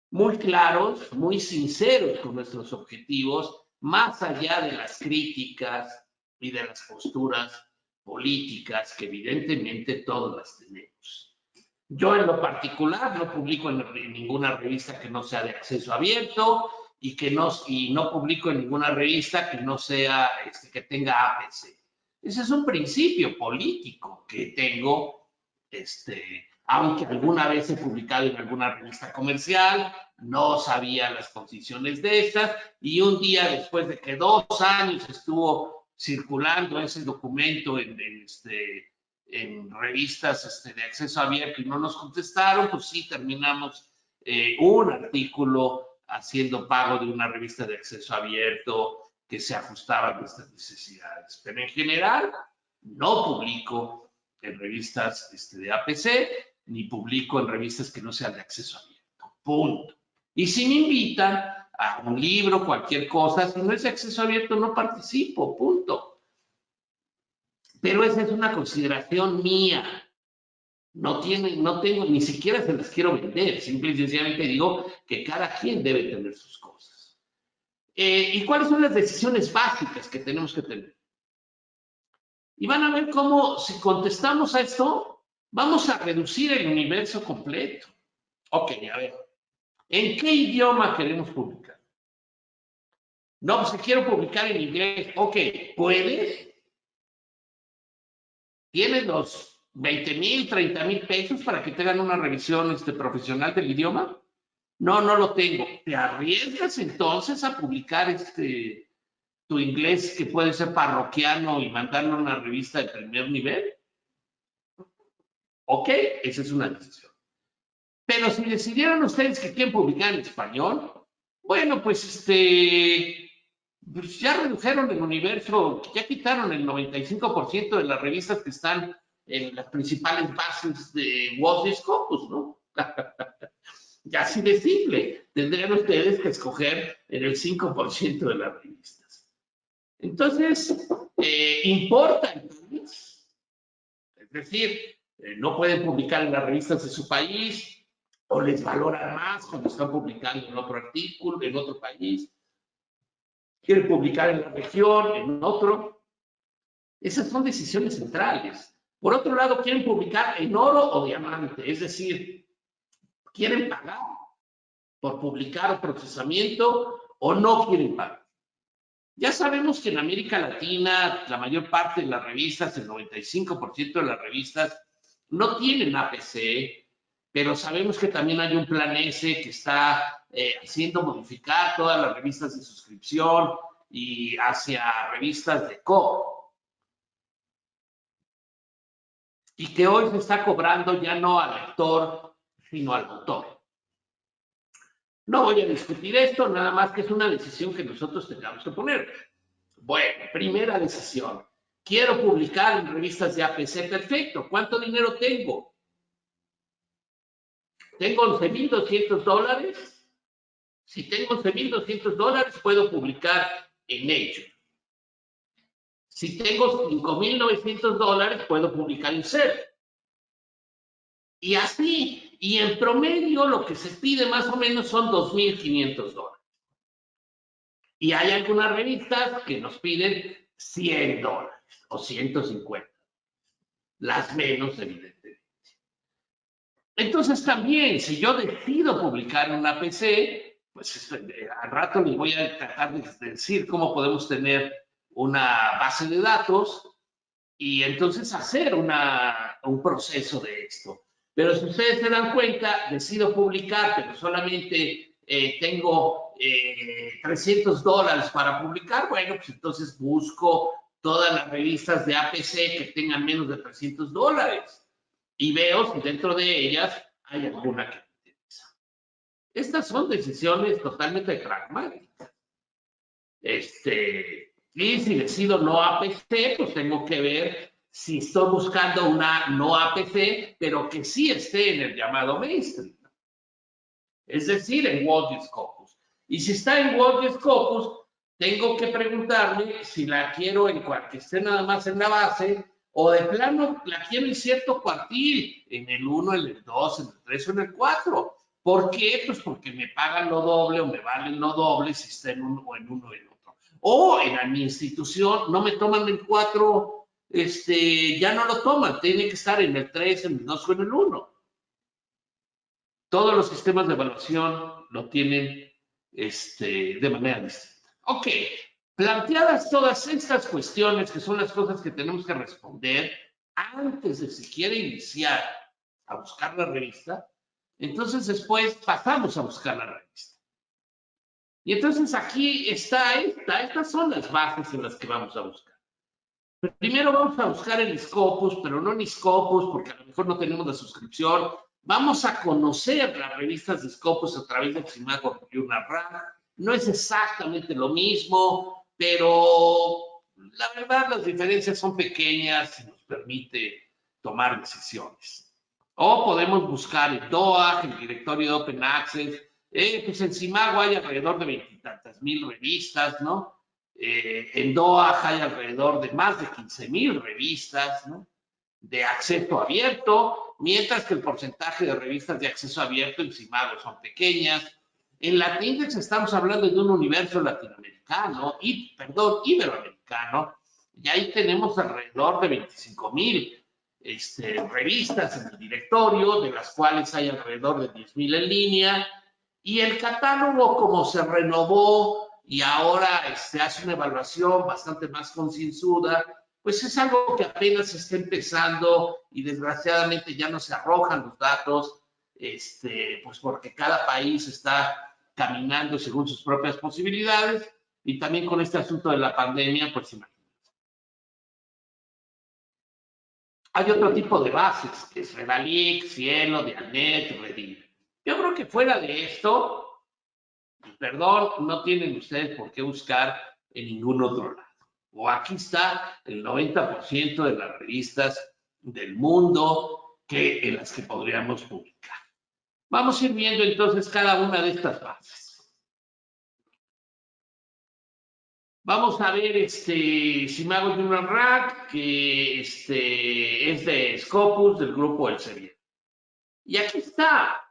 muy claros, muy sinceros con nuestros objetivos, más allá de las críticas y de las posturas políticas que evidentemente todos las tenemos. Yo en lo particular no publico en ninguna revista que no sea de acceso abierto y no publico en ninguna revista que no sea, que tenga APC. Ese es un principio político que tengo, aunque alguna vez he publicado en alguna revista comercial, no sabía las condiciones de estas, y un día después de que 2 años estuvo circulando ese documento en revistas de acceso abierto y no nos contestaron, pues sí terminamos un artículo haciendo pago de una revista de acceso abierto que se ajustaba a nuestras necesidades. Pero en general no publico en revistas de APC, ni publico en revistas que no sean de acceso abierto. Punto. Y si me invitan a un libro, cualquier cosa, si no es de acceso abierto, no participo. Punto. Pero esa es una consideración mía. No tengo, ni siquiera se las quiero vender. Simple y sencillamente digo que cada quien debe tener sus cosas. ¿Y cuáles son las decisiones básicas que tenemos que tener? Y van a ver cómo, si contestamos a esto, vamos a reducir el universo completo. Ok, a ver. ¿En qué idioma queremos publicar? No, pues quiero publicar en inglés. Ok, ¿puedes? ¿Tienes los 20,000, 30,000 pesos para que te hagan una revisión profesional del idioma? No, no lo tengo. ¿Te arriesgas entonces a publicar tu inglés que puede ser parroquiano y mandarlo a una revista de primer nivel? Ok, esa es una decisión. Pero si decidieran ustedes que quieren publicar en español, bueno, pues pues ya redujeron el universo, ya quitaron el 95% de las revistas que están en las principales bases de Wall Scopus, ¿no? Ya así de simple, tendrían ustedes que escoger en el 5% de las revistas. Entonces, ¿importa el país? Es decir, no pueden publicar en las revistas de su país, o les valoran más cuando están publicando en otro artículo, en otro país. Quieren publicar en la región, en otro. Esas son decisiones centrales. Por otro lado, quieren publicar en oro o diamante, es decir, quieren pagar por publicar o procesamiento o no quieren pagar. Ya sabemos que en América Latina la mayor parte de las revistas, el 95% de las revistas, no tienen APC, pero sabemos que también hay un plan S que está haciendo modificar todas las revistas de suscripción y hacia revistas de co. Y que hoy se está cobrando ya no al lector, sino al autor. No voy a discutir esto, nada más que es una decisión que nosotros tengamos que poner. Bueno, primera decisión. Quiero publicar en revistas de APC, perfecto. ¿Cuánto dinero tengo? ¿Tengo $11,200? Si tengo $11,200, puedo publicar en Nature. Si tengo $5,900, puedo publicar en SER. Y así, Y en promedio lo que se pide más o menos son $2,500. Y hay algunas revistas que nos piden $100 o 150, las menos evidentemente. Entonces también, si yo decido publicar en una PC, pues al rato les voy a tratar de decir cómo podemos tener una base de datos y entonces hacer un proceso de esto. Pero si ustedes se dan cuenta, decido publicar, pero solamente tengo $300 para publicar, bueno, pues entonces busco todas las revistas de APC que tengan menos de $300 y veo si dentro de ellas hay alguna que me interesa. Estas son decisiones totalmente pragmáticas. Y si decido no APC, pues tengo que ver si estoy buscando una no APC, pero que sí esté en el llamado mainstream. Es decir, en World Scopus. Y si está en World Scopus, tengo que preguntarme si la quiero en cual que esté nada más en la base o de plano la quiero en cierto cuartil, en el 1, en el 2, en el 3 o en el 4. ¿Por qué? Pues porque me pagan lo doble o me valen lo doble si está en uno o en uno o en otro. O en mi institución no me toman el 4, ya no lo toman, tiene que estar en el 3, en el 2 o en el 1. Todos los sistemas de evaluación lo tienen de manera distinta. Ok, planteadas todas estas cuestiones, que son las cosas que tenemos que responder antes de siquiera iniciar a buscar la revista, entonces después pasamos a buscar la revista. Y entonces aquí estas son las bases en las que vamos a buscar. Primero vamos a buscar el Scopus, pero no en Scopus, porque a lo mejor no tenemos la suscripción. Vamos a conocer las revistas de Scopus a través del Simago Journal Rank. No es exactamente lo mismo, pero la verdad las diferencias son pequeñas y nos permite tomar decisiones. O podemos buscar en DOAJ, el directorio de Open Access. Pues en Simago hay alrededor de 20 y tantas mil revistas, ¿no? En DOAJ hay alrededor de más de 15,000 revistas, ¿no?, de acceso abierto, mientras que el porcentaje de revistas de acceso abierto en Simago son pequeñas. En Latindex estamos hablando de un universo latinoamericano, iberoamericano, y ahí tenemos alrededor de 25,000 revistas en el directorio, de las cuales hay alrededor de 10,000 en línea, y el catálogo, como se renovó y ahora hace una evaluación bastante más concienzuda, pues es algo que apenas está empezando y desgraciadamente ya no se arrojan los datos, pues porque cada país está caminando según sus propias posibilidades y también con este asunto de la pandemia, pues imagínense. Hay otro tipo de bases, que es Redalic, Cielo, Dianet, Redir. Yo creo que fuera de esto, perdón, no tienen ustedes por qué buscar en ningún otro lado. O aquí está el 90% de las revistas del mundo en las que podríamos publicar. Vamos a ir viendo entonces cada una de estas bases. Vamos a ver Simago Journal Rank, que es de Scopus, del grupo Elsevier. Y aquí está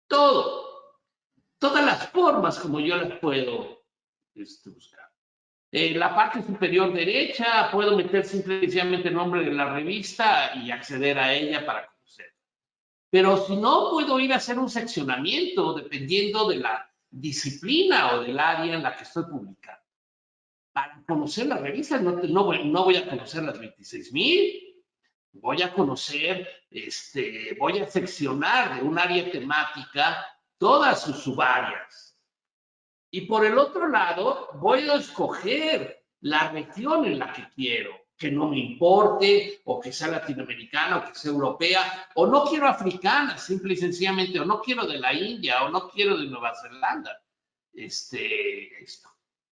todas las formas como yo las puedo buscar. En la parte superior derecha puedo meter simplemente el nombre de la revista y acceder a ella para conocerla. Pero si no, puedo ir a hacer un seccionamiento dependiendo de la disciplina o del área en la que estoy publicando. Para conocer la revista no voy a conocer las 26,000, voy a conocer, voy a seccionar de un área temática todas sus subáreas. Y por el otro lado, voy a escoger la región en la que quiero, que no me importe, o que sea latinoamericana, o que sea europea, o no quiero africana, simple y sencillamente, o no quiero de la India, o no quiero de Nueva Zelanda.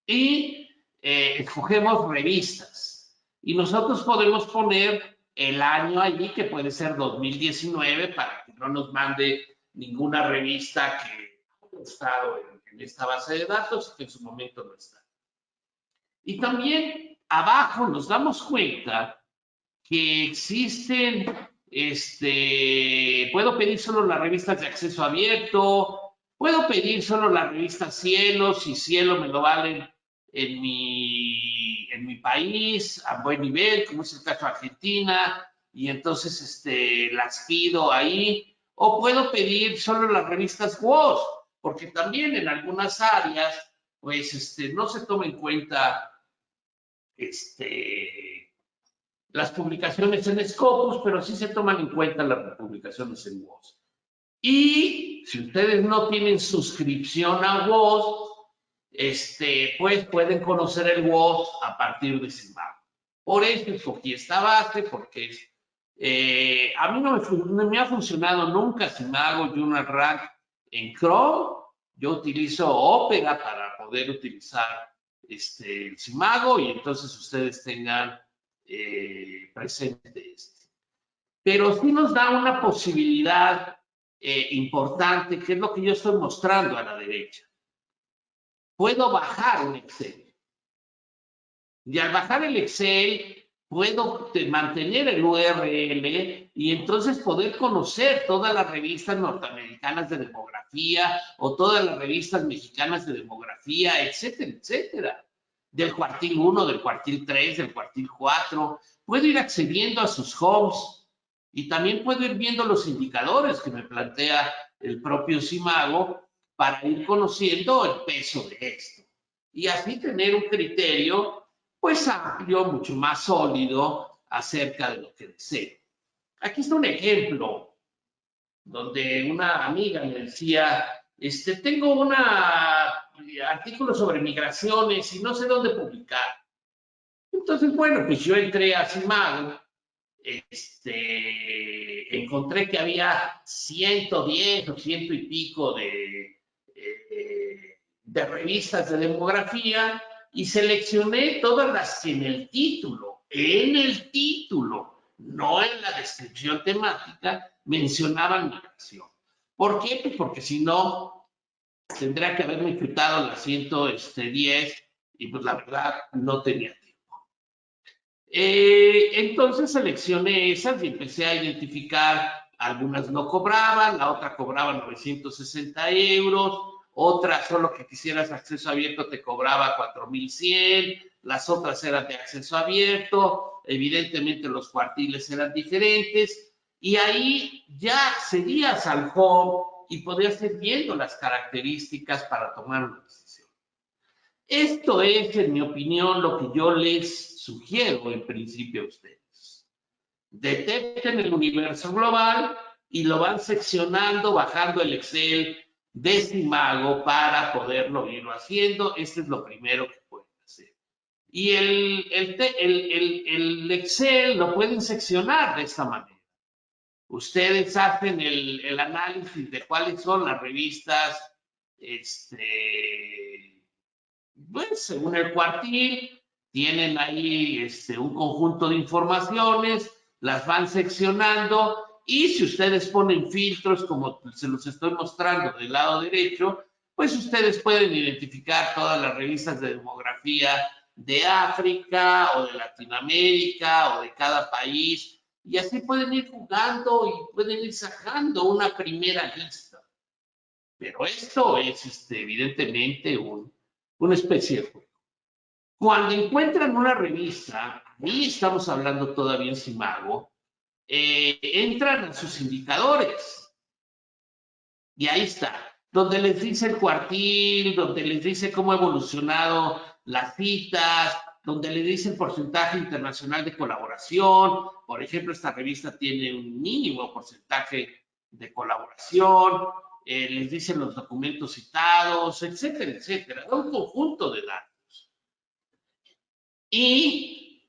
Y escogemos revistas. Y nosotros podemos poner el año allí, que puede ser 2019, para que no nos mande ninguna revista que haya estado en esta base de datos y que en su momento no está. Y también abajo nos damos cuenta que existen Puedo pedir solo las revistas de acceso abierto, puedo pedir solo las revistas Cielo, si Cielo me lo valen en mi país a buen nivel, como es el caso de Argentina, y entonces las pido ahí, o puedo pedir solo las revistas WOS, porque también en algunas áreas, pues no se toma en cuenta las publicaciones en Scopus, pero sí se toman en cuenta las publicaciones en WOS. Y si ustedes no tienen suscripción a WOS, pues pueden conocer el WOS a partir de Simago. Por eso escogí esta base, porque a mí no me ha funcionado nunca Simago Journal Rank en Chrome. Yo utilizo Opera para poder utilizar el Simago y entonces ustedes tengan presente esto. Pero sí nos da una posibilidad importante, que es lo que yo estoy mostrando a la derecha. Puedo bajar un Excel. Y al bajar el Excel, puedo mantener el URL y entonces poder conocer todas las revistas norteamericanas de demografía o todas las revistas mexicanas de demografía, etcétera, etcétera. Del cuartil 1, del cuartil 3, del cuartil 4. Puedo ir accediendo a sus homes y también puedo ir viendo los indicadores que me plantea el propio Simago para ir conociendo el peso de esto. Y así tener un criterio pues amplio, mucho más sólido acerca de lo que deseo. Aquí está un ejemplo donde una amiga me decía, tengo un artículo sobre migraciones y no sé dónde publicar. Entonces, bueno, pues yo entré a Simago, encontré que había 110 o ciento y pico de revistas de demografía y seleccioné todas las que en el título, no en la descripción temática, mencionaban migración. ¿Por qué? Pues porque si no, tendría que haberme chutado las 110 y pues la verdad no tenía tiempo. Entonces seleccioné esas y empecé a identificar, algunas no cobraban, la otra cobraba 960 euros, otra solo que quisieras acceso abierto te cobraba 4,100, las otras eran de acceso abierto, evidentemente los cuartiles eran diferentes y ahí ya accedías al home y podías ir viendo las características para tomar una decisión. Esto es, en mi opinión, lo que yo les sugiero en principio a ustedes. Detecten el universo global y lo van seccionando, bajando el Excel de Simago para poderlo ir haciendo. Este es lo primero que pueden hacer. Y el Excel lo pueden seccionar de esta manera. Ustedes hacen el análisis de cuáles son las revistas, pues según el cuartil, tienen ahí un conjunto de informaciones, las van seccionando y si ustedes ponen filtros como se los estoy mostrando del lado derecho, pues ustedes pueden identificar todas las revistas de demografía de África o de Latinoamérica o de cada país y así pueden ir jugando y pueden ir sacando una primera lista. Pero esto es evidentemente una especie de juego. Cuando encuentran una revista, ahí estamos hablando todavía en Simago, entran a sus indicadores. Y ahí está, donde les dice el cuartil, donde les dice cómo ha evolucionado las citas, donde les dice el porcentaje internacional de colaboración. Por ejemplo, esta revista tiene un mínimo porcentaje de colaboración, les dicen los documentos citados, etcétera, etcétera. Un conjunto de datos. Y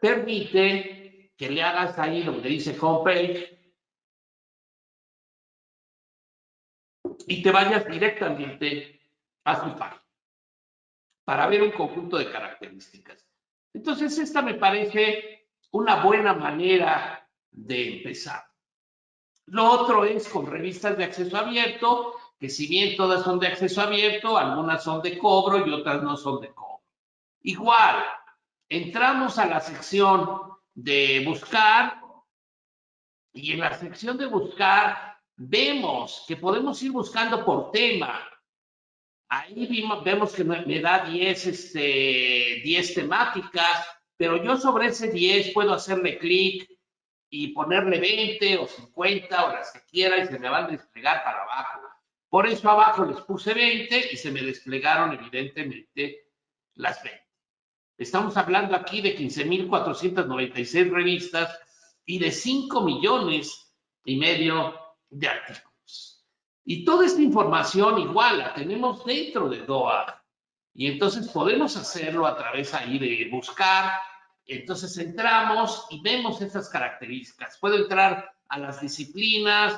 permite que le hagas ahí donde dice homepage y te vayas directamente a su página para ver un conjunto de características. Entonces, esta me parece una buena manera de empezar. Lo otro es con revistas de acceso abierto, que si bien todas son de acceso abierto, algunas son de cobro y otras no son de cobro. Igual, entramos a la sección de buscar Y en la sección de buscar, vemos que podemos ir buscando por tema. Ahí vemos que me da 10 temáticas, pero yo sobre ese 10 puedo hacerle clic y ponerle 20 o 50 o las que quiera y se me van a desplegar para abajo. Por eso abajo les puse 20 y se me desplegaron evidentemente las 20. Estamos hablando aquí de 15,496 revistas y de 5,5 millones de artículos. Y toda esta información igual la tenemos dentro de DOA. Y entonces podemos hacerlo a través ahí de buscar. Entonces entramos y vemos estas características. Puedo entrar a las disciplinas,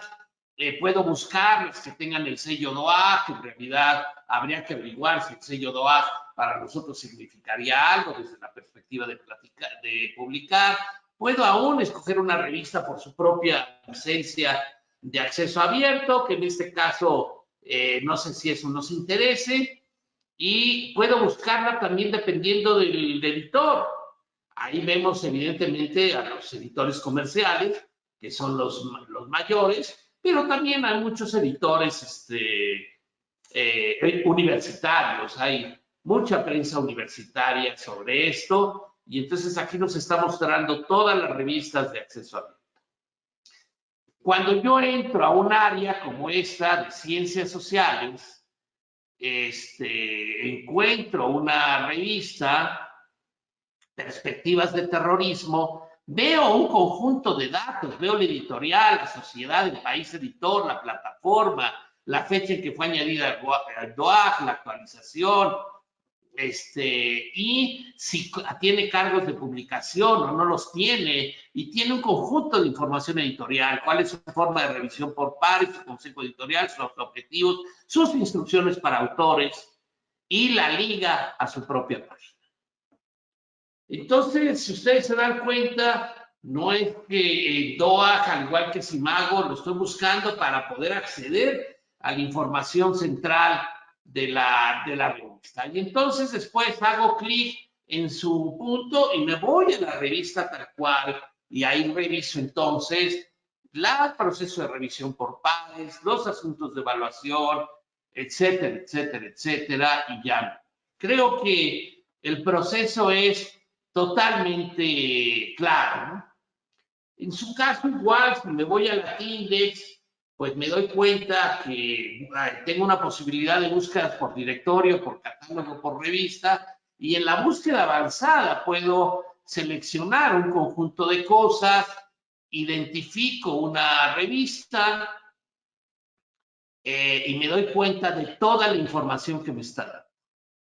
puedo buscar las que tengan el sello DOA, que en realidad habría que averiguar si el sello DOA para nosotros significaría algo desde la perspectiva de publicar. Puedo aún escoger una revista por su propia licencia de acceso abierto, que en este caso no sé si eso nos interese, y puedo buscarla también dependiendo del editor. Ahí vemos evidentemente a los editores comerciales, que son los mayores, pero también hay muchos editores universitarios, hay mucha prensa universitaria sobre esto, y entonces aquí nos está mostrando todas las revistas de acceso abierto. Cuando yo entro a un área como esta de ciencias sociales, encuentro una revista, Perspectivas de Terrorismo, veo un conjunto de datos, veo la editorial, la sociedad, el país editor, la plataforma, la fecha en que fue añadida al DOAJ, la actualización, y si tiene cargos de publicación o no los tiene, y tiene un conjunto de información editorial, cuál es su forma de revisión por pares, su consejo editorial, sus objetivos, sus instrucciones para autores y la liga a su propia página. Entonces, si ustedes se dan cuenta, no es que DOAJ, al igual que Simago, lo estoy buscando para poder acceder a la información central de la revista. Y entonces después hago clic en su punto y me voy a la revista tal cual y ahí reviso entonces el proceso de revisión por pares, los asuntos de evaluación, etcétera, etcétera, etcétera, y ya. Creo que el proceso es totalmente claro, ¿no? En su caso, igual, si me voy a Latindex, pues me doy cuenta que tengo una posibilidad de búsqueda por directorio, por catálogo, por revista, y en la búsqueda avanzada puedo seleccionar un conjunto de cosas, identifico una revista y me doy cuenta de toda la información que me está dando.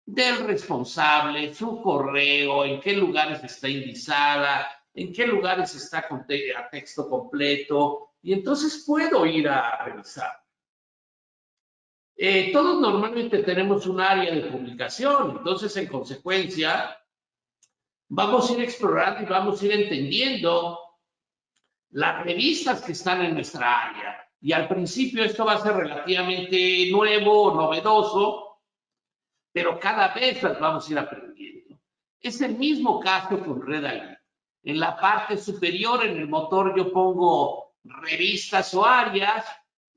Del responsable, su correo, en qué lugares está indizada, en qué lugares está a texto completo, y entonces puedo ir a revisar. Todos normalmente tenemos un área de publicación, entonces en consecuencia vamos a ir explorando y vamos a ir entendiendo las revistas que están en nuestra área. Y al principio esto va a ser relativamente nuevo, novedoso, pero cada vez las vamos a ir aprendiendo. Es el mismo caso con Redalytics. En la parte superior, en el motor, yo pongo revistas o áreas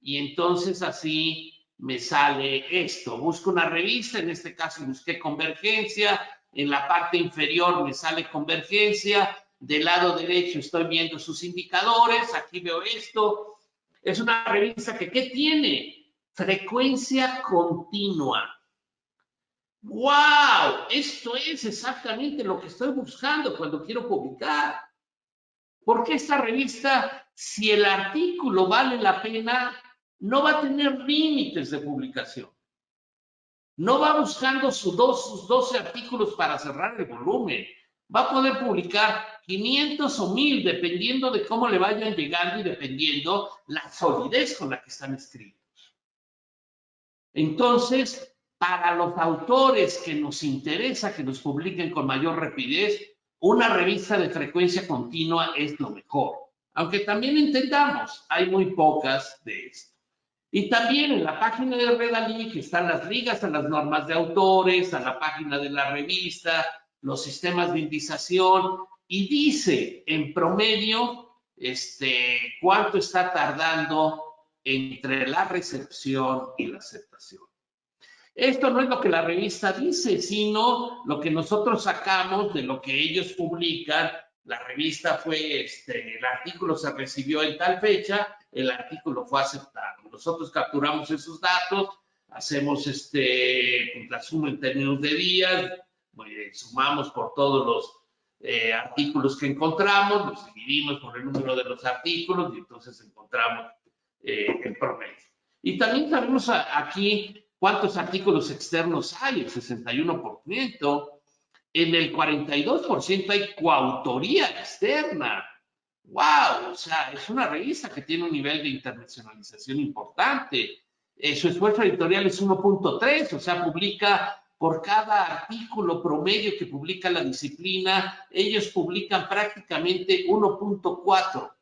y entonces así me sale esto. Busco una revista, en este caso busqué Convergencia, en la parte inferior me sale Convergencia, del lado derecho estoy viendo sus indicadores, aquí veo esto. Es una revista que, ¿qué tiene? Frecuencia continua. ¡Wow! Esto es exactamente lo que estoy buscando cuando quiero publicar. Porque esta revista, si el artículo vale la pena, no va a tener límites de publicación. No va buscando sus 12 artículos para cerrar el volumen. Va a poder publicar 500 o 1000, dependiendo de cómo le vayan llegando y dependiendo la solidez con la que están escritos. Entonces, para los autores que nos interesa que nos publiquen con mayor rapidez, una revista de frecuencia continua es lo mejor. Aunque también entendamos, hay muy pocas de esto. Y también en la página de Redalytics están las ligas a las normas de autores, a la página de la revista, los sistemas de indización, y dice en promedio cuánto está tardando entre la recepción y la aceptación. Esto no es lo que la revista dice, sino lo que nosotros sacamos de lo que ellos publican. La revista fue, el artículo se recibió en tal fecha, el artículo fue aceptado. Nosotros capturamos esos datos, hacemos la suma en términos de días, sumamos por todos los artículos que encontramos, los dividimos por el número de los artículos y entonces encontramos el promedio. Y también sabemos aquí cuántos artículos externos hay, el 61%. En el 42% hay coautoría externa. ¡Wow! O sea, es una revista que tiene un nivel de internacionalización importante. Su esfuerzo editorial es 1.3, o sea, publica por cada artículo promedio que publica la disciplina, ellos publican prácticamente 1.4.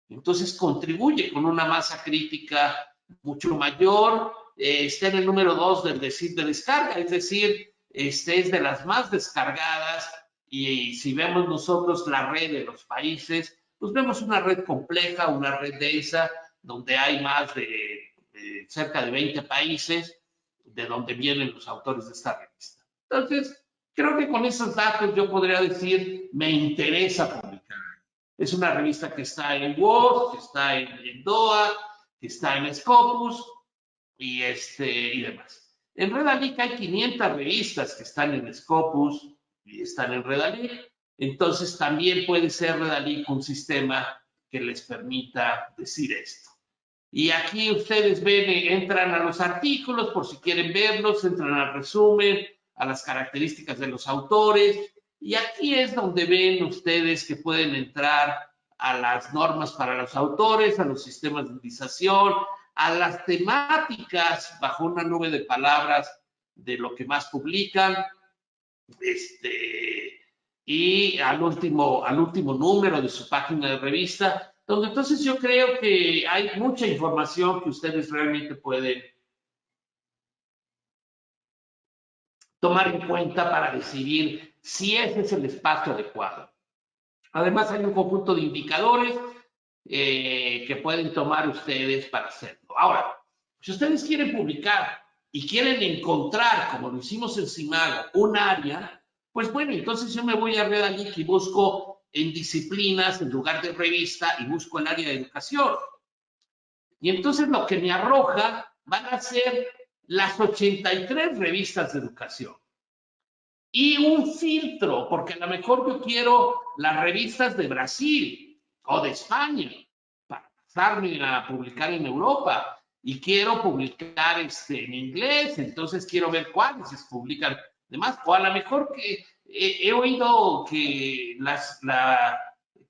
Entonces contribuye con una masa crítica mucho mayor, está en el número 2 del decir de descarga, es decir, es de las más descargadas, y si vemos nosotros la red de los países, pues vemos una red compleja, una red densa, donde hay más de cerca de 20 países de donde vienen los autores de esta revista. Entonces, creo que con esos datos yo podría decir, me interesa publicar. Es una revista que está en WOS, que está en DOA, que está en Scopus y demás. En Redalic hay 500 revistas que están en Scopus y están en Redalic. Entonces también puede ser Redalic un sistema que les permita decir esto. Y aquí ustedes ven, entran a los artículos por si quieren verlos, entran al resumen, a las características de los autores. Y aquí es donde ven ustedes que pueden entrar a las normas para los autores, a los sistemas de indización, a las temáticas bajo una nube de palabras de lo que más publican, y al último número de su página de revista, donde entonces yo creo que hay mucha información que ustedes realmente pueden tomar en cuenta para decidir si ese es el espacio adecuado. Además, hay un conjunto de indicadores que pueden tomar ustedes para hacerlo. Ahora, si ustedes quieren publicar y quieren encontrar, como lo hicimos en Simago, un área, pues bueno, entonces yo me voy a Redalic y busco en disciplinas en lugar de revista y busco el área de educación. Y entonces lo que me arroja van a ser las 83 revistas de educación. Y un filtro, porque a lo mejor yo quiero las revistas de Brasil o de España para pasarme a publicar en Europa, y quiero publicar en inglés, entonces quiero ver cuáles se publican demás. O a lo mejor que he oído que,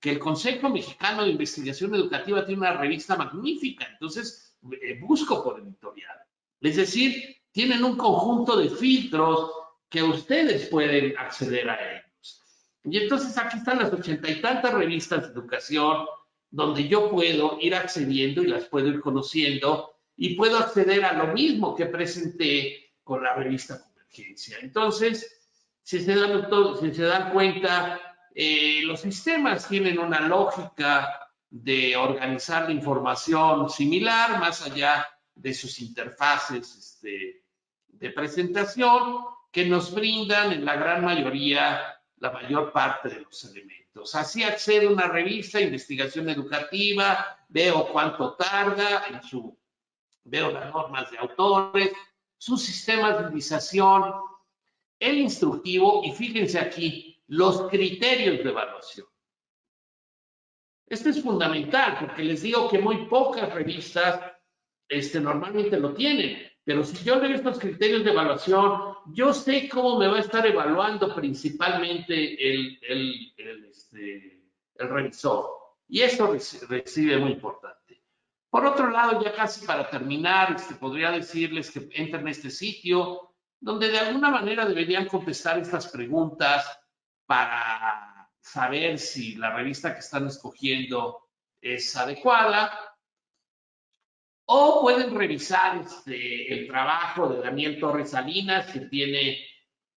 que el Consejo Mexicano de Investigación Educativa tiene una revista magnífica, entonces busco por editorial. Es decir, tienen un conjunto de filtros que ustedes pueden acceder a ellos. Y entonces aquí están las 80 y tantas revistas de educación donde yo puedo ir accediendo y las puedo ir conociendo, y puedo acceder a lo mismo que presenté con la revista Convergencia. Entonces, si se dan cuenta, los sistemas tienen una lógica de organizar la información similar, más allá de sus interfaces de presentación, que nos brindan en la gran mayoría la mayor parte de los elementos. Así accedo a una revista de investigación educativa, veo cuánto tarda, veo las normas de autores, sus sistemas de indización, el instructivo, y fíjense aquí, los criterios de evaluación. Esto es fundamental porque les digo que muy pocas revistas normalmente lo tienen, pero si yo leo estos criterios de evaluación, yo sé cómo me va a estar evaluando principalmente el revisor, y esto recibe muy importante. Por otro lado, ya casi para terminar, podría decirles que entren a este sitio, donde de alguna manera deberían contestar estas preguntas para saber si la revista que están escogiendo es adecuada. O pueden revisar el trabajo de Daniel Torres Salinas, que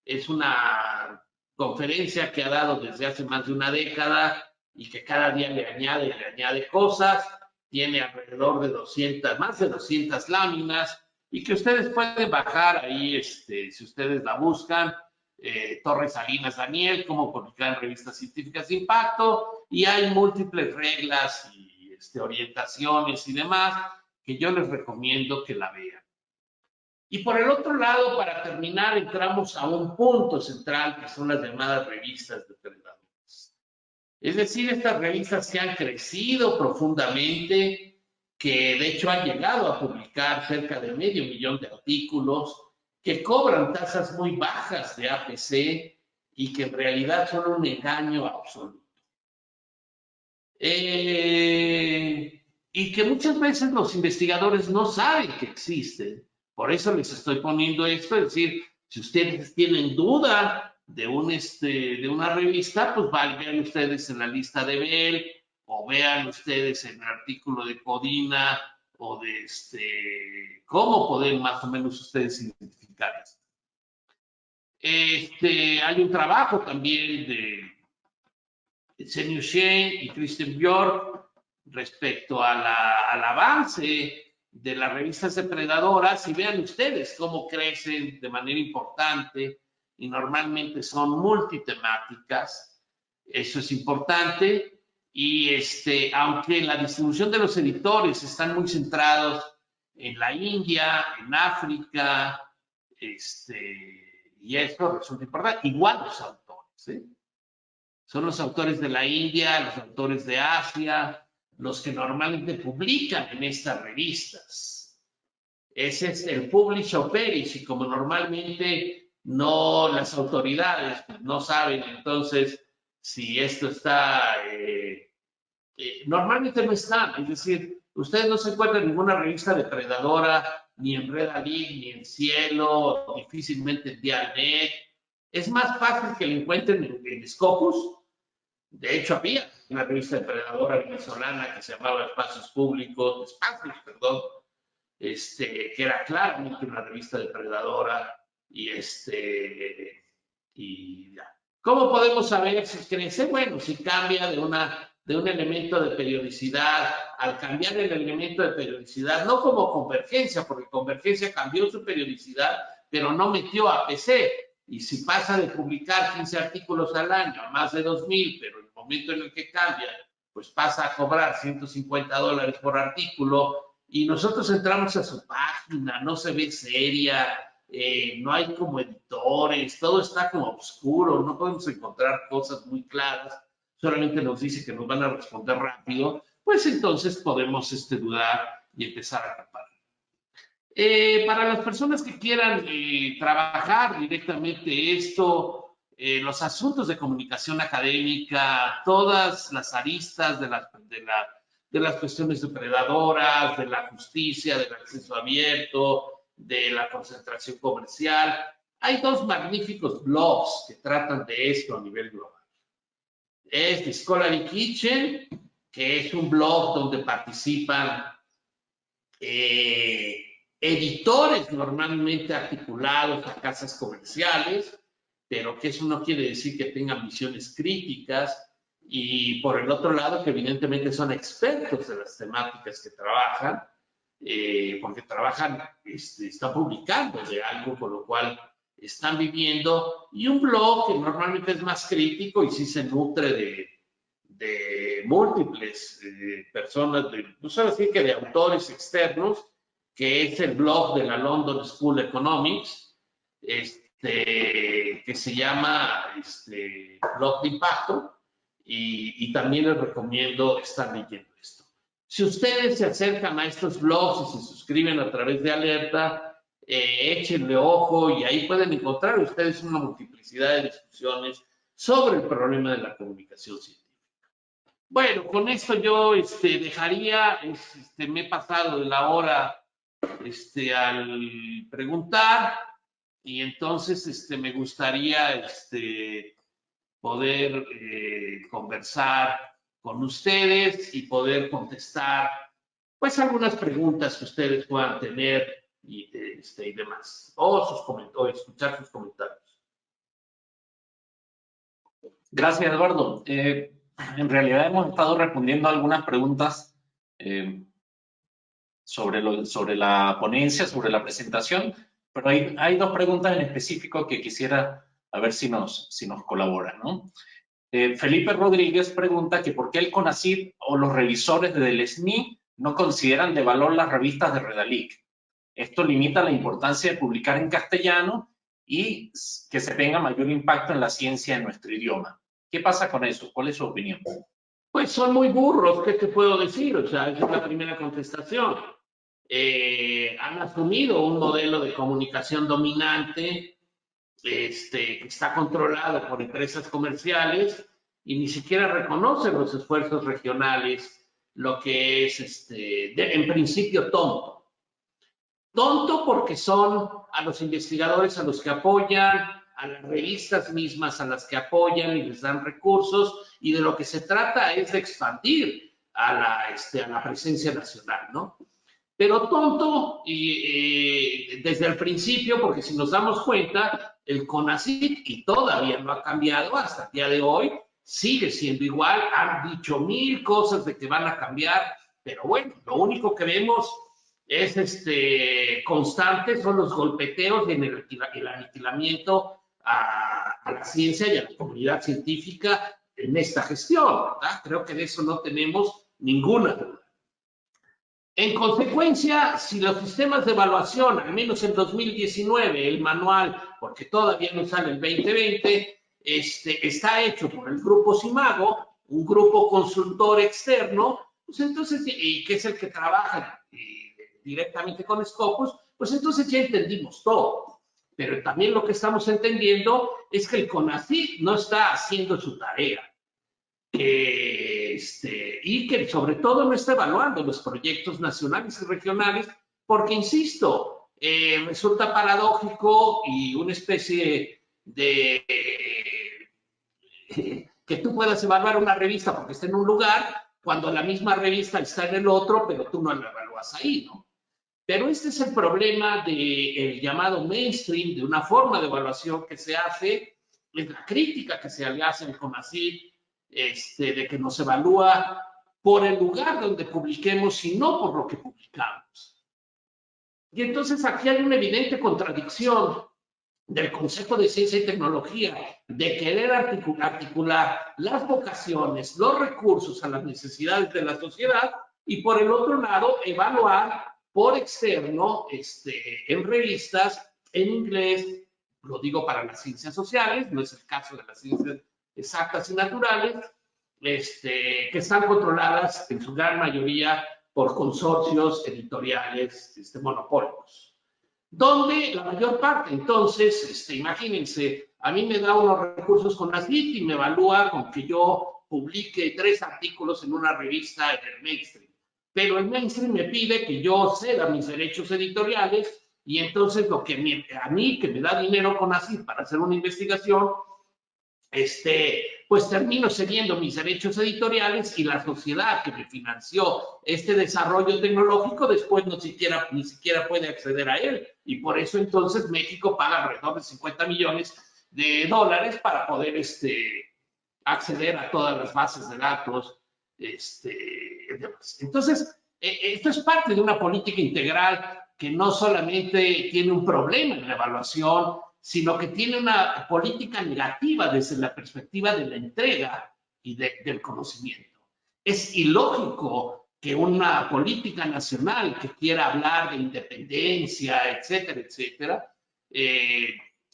es una conferencia que ha dado desde hace más de una década y que cada día le añade cosas. Tiene alrededor de más de 200 láminas y que ustedes pueden bajar ahí, si ustedes la buscan, Torres Salinas Daniel, cómo publicar en revistas científicas de impacto, y hay múltiples reglas y orientaciones y demás que yo les recomiendo que la vean. Y por el otro lado, para terminar, entramos a un punto central que son las llamadas revistas de predadores. Es decir, estas revistas que han crecido profundamente, que de hecho han llegado a publicar cerca de 500,000 de artículos, que cobran tasas muy bajas de APC y que en realidad son un engaño absoluto. Y que muchas veces los investigadores no saben que existen. Por eso les estoy poniendo esto, es decir, si ustedes tienen duda de una revista, pues vean ustedes en la lista de Bell, o vean ustedes en el artículo de Codina, o de cómo pueden más o menos ustedes identificar esto. Hay un trabajo también de Senyu Shen y Christian Björk respecto al avance de las revistas depredadoras, y vean ustedes cómo crecen de manera importante y normalmente son multitemáticas. Eso es importante. Y aunque la distribución de los editores están muy centrados en la India, en África, y eso resulta importante, igual los autores, ¿eh? Son los autores de la India, los autores de Asia, los que normalmente publican en estas revistas. Ese es el publish or perish, y como normalmente no, las autoridades no saben entonces si esto está, normalmente no están, es decir, ustedes no se encuentran en ninguna revista depredadora, ni en Red Alert, ni en Cielo, difícilmente en Dialnet. Es más fácil que lo encuentren en Scopus. De hecho, había una revista depredadora venezolana que se llamaba Espacios, perdón, que era claramente una revista depredadora, y ya. ¿Cómo podemos saber si crece? Bueno, si cambia de un elemento de periodicidad, al cambiar el elemento de periodicidad, no como Convergencia, porque Convergencia cambió su periodicidad, pero no metió APC. Y si pasa de publicar 15 artículos al año a más de 2,000, pero en el momento en el que cambia, pues pasa a cobrar $150 por artículo, y nosotros entramos a su página, no se ve seria, no hay como editores, todo está como oscuro, no podemos encontrar cosas muy claras, solamente nos dice que nos van a responder rápido, pues entonces podemos dudar y empezar a tapar. Para las personas que quieran trabajar directamente esto, los asuntos de comunicación académica, todas las aristas de las cuestiones depredadoras, de la justicia, del acceso abierto, de la concentración comercial. Hay dos magníficos blogs que tratan de esto a nivel global. Es The Scholarly Kitchen, que es un blog donde participan editores normalmente articulados a casas comerciales, pero que eso no quiere decir que tengan visiones críticas, y por el otro lado que evidentemente son expertos de las temáticas que trabajan, porque están publicando de algo con lo cual están viviendo, y un blog que normalmente es más crítico y sí se nutre de múltiples personas, no solo decir que de autores externos, que es el blog de la London School of Economics, que se llama Blog de Impacto, y también les recomiendo estar leyendo esto. Si ustedes se acercan a estos blogs y se suscriben a través de Alerta, échenle ojo, y ahí pueden encontrar ustedes una multiplicidad de discusiones sobre el problema de la comunicación científica. Bueno, con esto yo dejaría, me he pasado de la hora al preguntar, y entonces me gustaría poder conversar con ustedes y poder contestar pues algunas preguntas que ustedes puedan tener y demás, o escuchar sus comentarios. Gracias, Eduardo. En realidad hemos estado respondiendo a algunas preguntas sobre la ponencia, sobre la presentación, pero hay dos preguntas en específico que quisiera a ver si nos colaboran, ¿no? Felipe Rodríguez pregunta que por qué el CONACYT o los revisores del SNI no consideran de valor las revistas de Redalic. Esto limita la importancia de publicar en castellano y que se tenga mayor impacto en la ciencia en nuestro idioma. ¿Qué pasa con eso? ¿Cuál es su opinión? Pues son muy burros, ¿qué te puedo decir? O sea, esa es la primera contestación. Han asumido un modelo de comunicación dominante que está controlado por empresas comerciales y ni siquiera reconocen los esfuerzos regionales, lo que es en principio tonto. Tonto porque son a los investigadores a los que apoyan, a las revistas mismas a las que apoyan y les dan recursos, y de lo que se trata es de expandir a la presencia nacional, ¿no? Pero tonto y desde el principio, porque si nos damos cuenta, el CONACYT, y todavía no ha cambiado hasta el día de hoy, sigue siendo igual, han dicho mil cosas de que van a cambiar, pero bueno, lo único que vemos es constante, son los golpeteos y el aniquilamiento a la ciencia y a la comunidad científica en esta gestión, ¿verdad? Creo que de eso no tenemos ninguna duda. En consecuencia, si los sistemas de evaluación, al menos en 2019, el manual, porque todavía no sale el 2020, está hecho por el grupo Simago, un grupo consultor externo, pues entonces, y que es el que trabaja directamente con Scopus, pues entonces ya entendimos todo. Pero también lo que estamos entendiendo es que el CONACYT no está haciendo su tarea. Y que sobre todo no está evaluando los proyectos nacionales y regionales, porque, insisto, resulta paradójico y una especie de que tú puedas evaluar una revista porque está en un lugar, cuando la misma revista está en el otro, pero tú no la evalúas ahí, ¿no? Pero este es el problema del llamado mainstream, de una forma de evaluación que se hace, es la crítica que se le hace al CONACYT, de que nos evalúa por el lugar donde publiquemos y no por lo que publicamos. Y entonces aquí hay una evidente contradicción del Consejo de Ciencia y Tecnología de querer articular las vocaciones, los recursos a las necesidades de la sociedad y por el otro lado evaluar por externo en revistas en inglés, lo digo para las ciencias sociales, no es el caso de las ciencias exactas y naturales, que están controladas en su gran mayoría por consorcios editoriales monopólicos, donde la mayor parte, entonces, imagínense, a mí me da unos recursos con CONACYT y me evalúa con que yo publique 3 artículos en una revista en el mainstream, pero el mainstream me pide que yo ceda mis derechos editoriales y entonces lo que a mí, que me da dinero CONACYT para hacer una investigación, pues termino cediendo mis derechos editoriales y la sociedad que me financió este desarrollo tecnológico después ni siquiera puede acceder a él. Y por eso entonces México paga alrededor de 50 millones de dólares para poder acceder a todas las bases de datos. Entonces, esto es parte de una política integral que no solamente tiene un problema en la evaluación, sino que tiene una política negativa desde la perspectiva de la entrega y del conocimiento. Es ilógico que una política nacional que quiera hablar de independencia, etcétera, etcétera,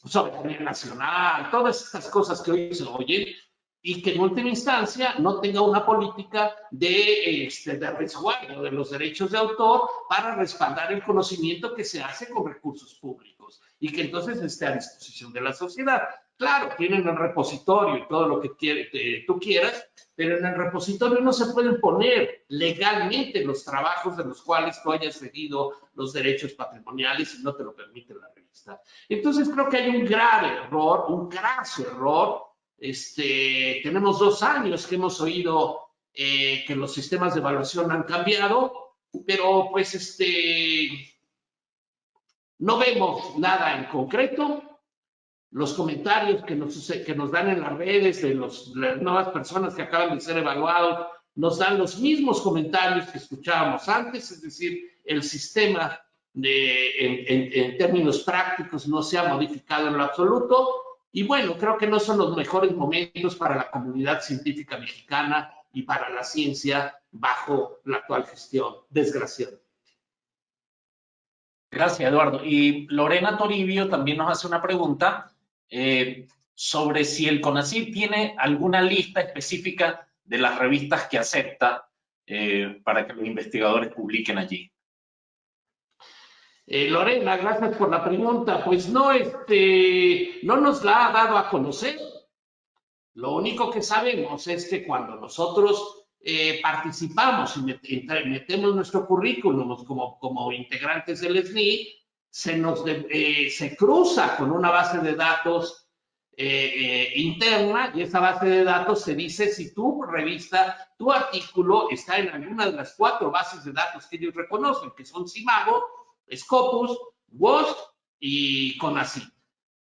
soberanía nacional, todas estas cosas que hoy se oyen, y que en última instancia no tenga una política de resguardo de los derechos de autor para respaldar el conocimiento que se hace con recursos públicos y que entonces esté a disposición de la sociedad. Claro, tienen el repositorio y todo lo que tú quieras, pero en el repositorio no se pueden poner legalmente los trabajos de los cuales tú hayas cedido los derechos patrimoniales y no te lo permite la revista. Entonces creo que hay un grave error, un graso error. Tenemos 2 años que hemos oído que los sistemas de evaluación han cambiado, pero pues no vemos nada en concreto, los comentarios que nos dan en las redes de las nuevas personas que acaban de ser evaluados, nos dan los mismos comentarios que escuchábamos antes, es decir, el sistema en términos prácticos no se ha modificado en lo absoluto. Y bueno, creo que no son los mejores momentos para la comunidad científica mexicana y para la ciencia bajo la actual gestión, desgraciadamente. Gracias, Eduardo. Y Lorena Toribio también nos hace una pregunta sobre si el CONACYT tiene alguna lista específica de las revistas que acepta para que los investigadores publiquen allí. Lorena, gracias por la pregunta. Pues no, no nos la ha dado a conocer. Lo único que sabemos es que cuando nosotros participamos y metemos nuestro currículum como integrantes del SNI, se cruza con una base de datos interna, y esa base de datos se dice si tu revista, tu artículo está en alguna de las 4 bases de datos que ellos reconocen, que son Simago, Scopus, WOS y CONACYT.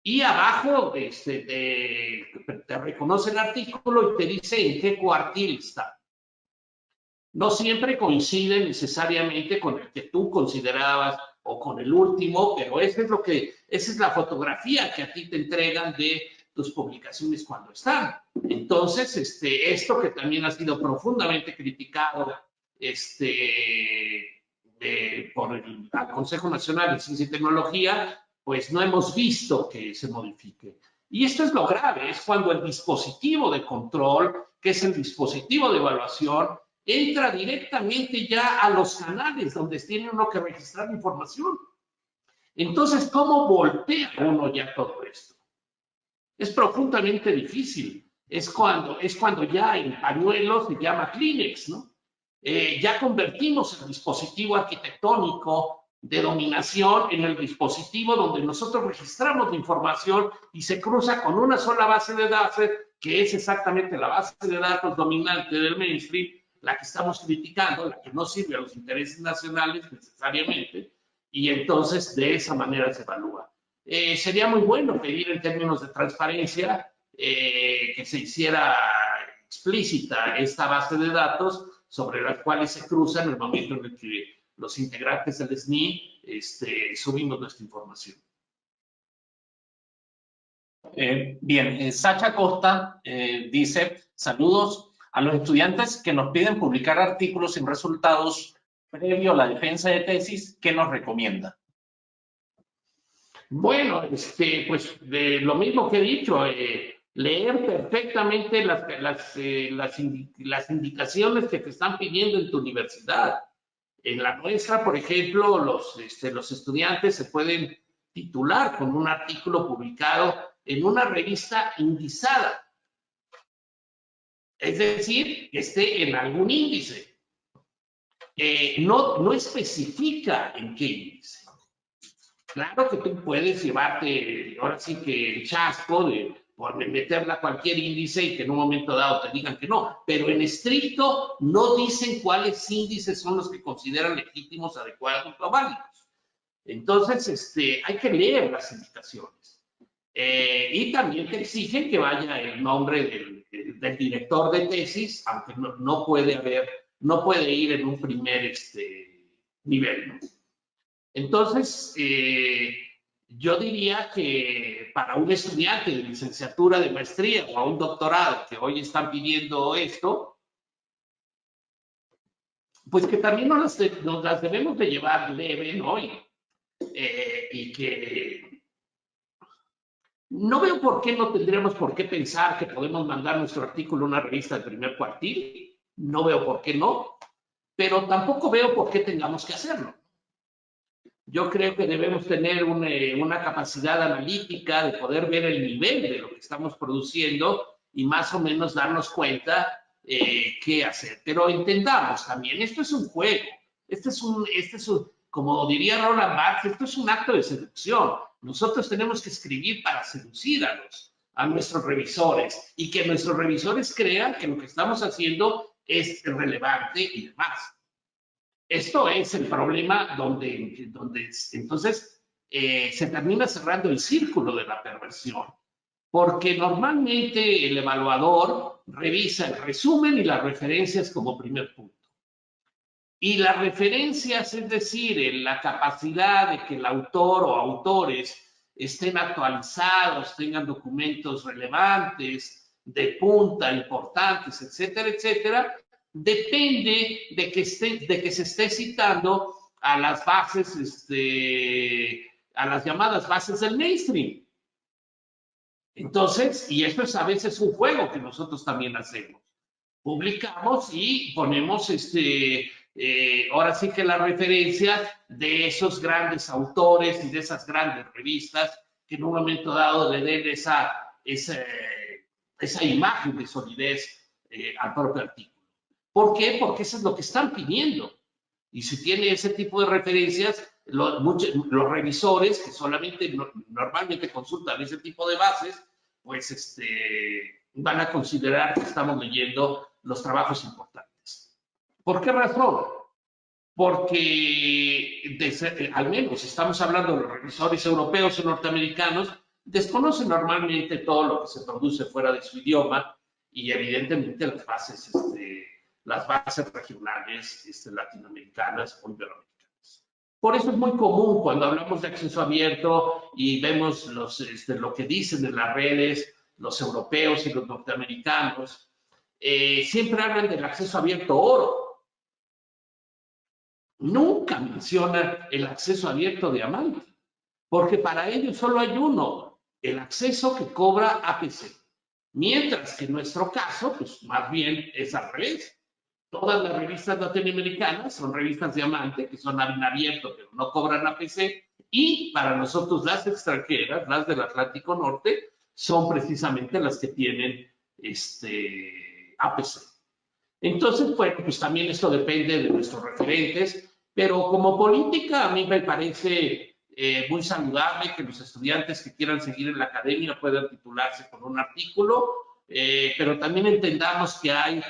Y abajo te reconoce el artículo y te dice en qué cuartil está. No siempre coincide necesariamente con el que tú considerabas o con el último, pero esa es la fotografía que a ti te entregan de tus publicaciones cuando están. Entonces, esto que también ha sido profundamente criticado por el Consejo Nacional de Ciencia y Tecnología, pues no hemos visto que se modifique. Y esto es lo grave, es cuando el dispositivo de control, que es el dispositivo de evaluación, entra directamente ya a los canales donde tiene uno que registrar información. Entonces, ¿cómo voltea uno ya todo esto? Es profundamente difícil. Es cuando ya en pañuelos se llama Kleenex, ¿no? Ya convertimos el dispositivo arquitectónico de dominación en el dispositivo donde nosotros registramos la información y se cruza con una sola base de datos, que es exactamente la base de datos dominante del mainstream, la que estamos criticando, la que no sirve a los intereses nacionales necesariamente, y entonces de esa manera se evalúa. Sería muy bueno pedir en términos de transparencia que se hiciera explícita esta base de datos sobre las cuales se cruzan en el momento en el que los integrantes del SNI subimos nuestra información. Bien, Sacha Costa dice, saludos a los estudiantes que nos piden publicar artículos sin resultados previo a la defensa de tesis, ¿qué nos recomienda? Bueno, pues lo mismo que he dicho, leer perfectamente las indicaciones que te están pidiendo en tu universidad. En la nuestra, por ejemplo, los estudiantes se pueden titular con un artículo publicado en una revista indizada. Es decir, que esté en algún índice. No especifica en qué índice. Claro que tú puedes llevarte, ahora sí que el chasco por meterla a cualquier índice y que en un momento dado te digan que no, pero en estricto no dicen cuáles índices son los que consideran legítimos, adecuados o válidos. Entonces, hay que leer las indicaciones. Y también te exigen que vaya el nombre del director de tesis, aunque no puede ir en un primer nivel, ¿no? Entonces, yo diría que para un estudiante de licenciatura, de maestría o a un doctorado que hoy están pidiendo esto, pues que también nos las debemos de llevar leve, ¿no? Y que no veo por qué no tendríamos por qué pensar que podemos mandar nuestro artículo a una revista del primer cuartil. No veo por qué no, pero tampoco veo por qué tengamos que hacerlo. Yo creo que debemos tener una capacidad analítica de poder ver el nivel de lo que estamos produciendo y más o menos darnos cuenta qué hacer. Pero entendamos también, esto es un juego, como diría Roland Barthes, esto es un acto de seducción. Nosotros tenemos que escribir para seducir a nuestros revisores y que nuestros revisores crean que lo que estamos haciendo es relevante y demás. Esto es el problema donde entonces se termina cerrando el círculo de la perversión. porque normalmente el evaluador revisa el resumen y las referencias como primer punto. Y las referencias, es decir, la capacidad de que el autor o autores estén actualizados, tengan documentos relevantes, de punta, importantes, etcétera, etcétera, depende de que se esté citando a las bases, a las llamadas bases del mainstream. Entonces, y esto es a veces un juego que nosotros también hacemos. Publicamos y ponemos ahora sí que las referencias de esos grandes autores y de esas grandes revistas que en un momento dado le den esa imagen de solidez al propio artículo. ¿Por qué? Porque eso es lo que están pidiendo. Y si tiene ese tipo de referencias, los revisores que solamente normalmente consultan ese tipo de bases, pues van a considerar que estamos leyendo los trabajos importantes. ¿Por qué razón? Porque al menos estamos hablando de los revisores europeos o norteamericanos, desconocen normalmente todo lo que se produce fuera de su idioma y evidentemente las bases regionales latinoamericanas o iberoamericanas. Por eso es muy común cuando hablamos de acceso abierto y vemos lo que dicen en las redes los europeos y los norteamericanos, siempre hablan del acceso abierto oro. Nunca mencionan el acceso abierto diamante, porque para ellos solo hay uno, el acceso que cobra APC. Mientras que en nuestro caso, pues más bien es al revés. Todas las revistas latinoamericanas son revistas diamante, que son abierto, pero no cobran APC, y para nosotros las extranjeras, las del Atlántico Norte, son precisamente las que tienen APC. Entonces, bueno, pues también esto depende de nuestros referentes, pero como política a mí me parece muy saludable que los estudiantes que quieran seguir en la academia puedan titularse con un artículo, pero también entendamos que hay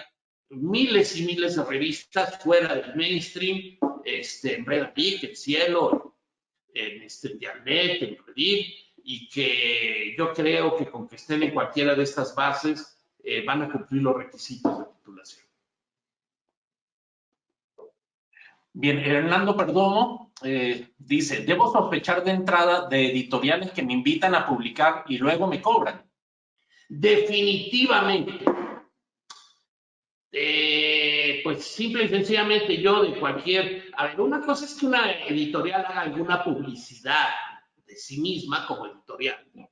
miles y miles de revistas fuera del mainstream, en Red Geek, en Cielo, en Dialnet, en Reddit, y que yo creo que con que estén en cualquiera de estas bases van a cumplir los requisitos de titulación. Bien, Hernando Perdomo dice, ¿debo sospechar de entrada de editoriales que me invitan a publicar y luego me cobran? Definitivamente. Pues simple y sencillamente yo de cualquier... A ver, una cosa es que una editorial haga alguna publicidad de sí misma como editorial, ¿no?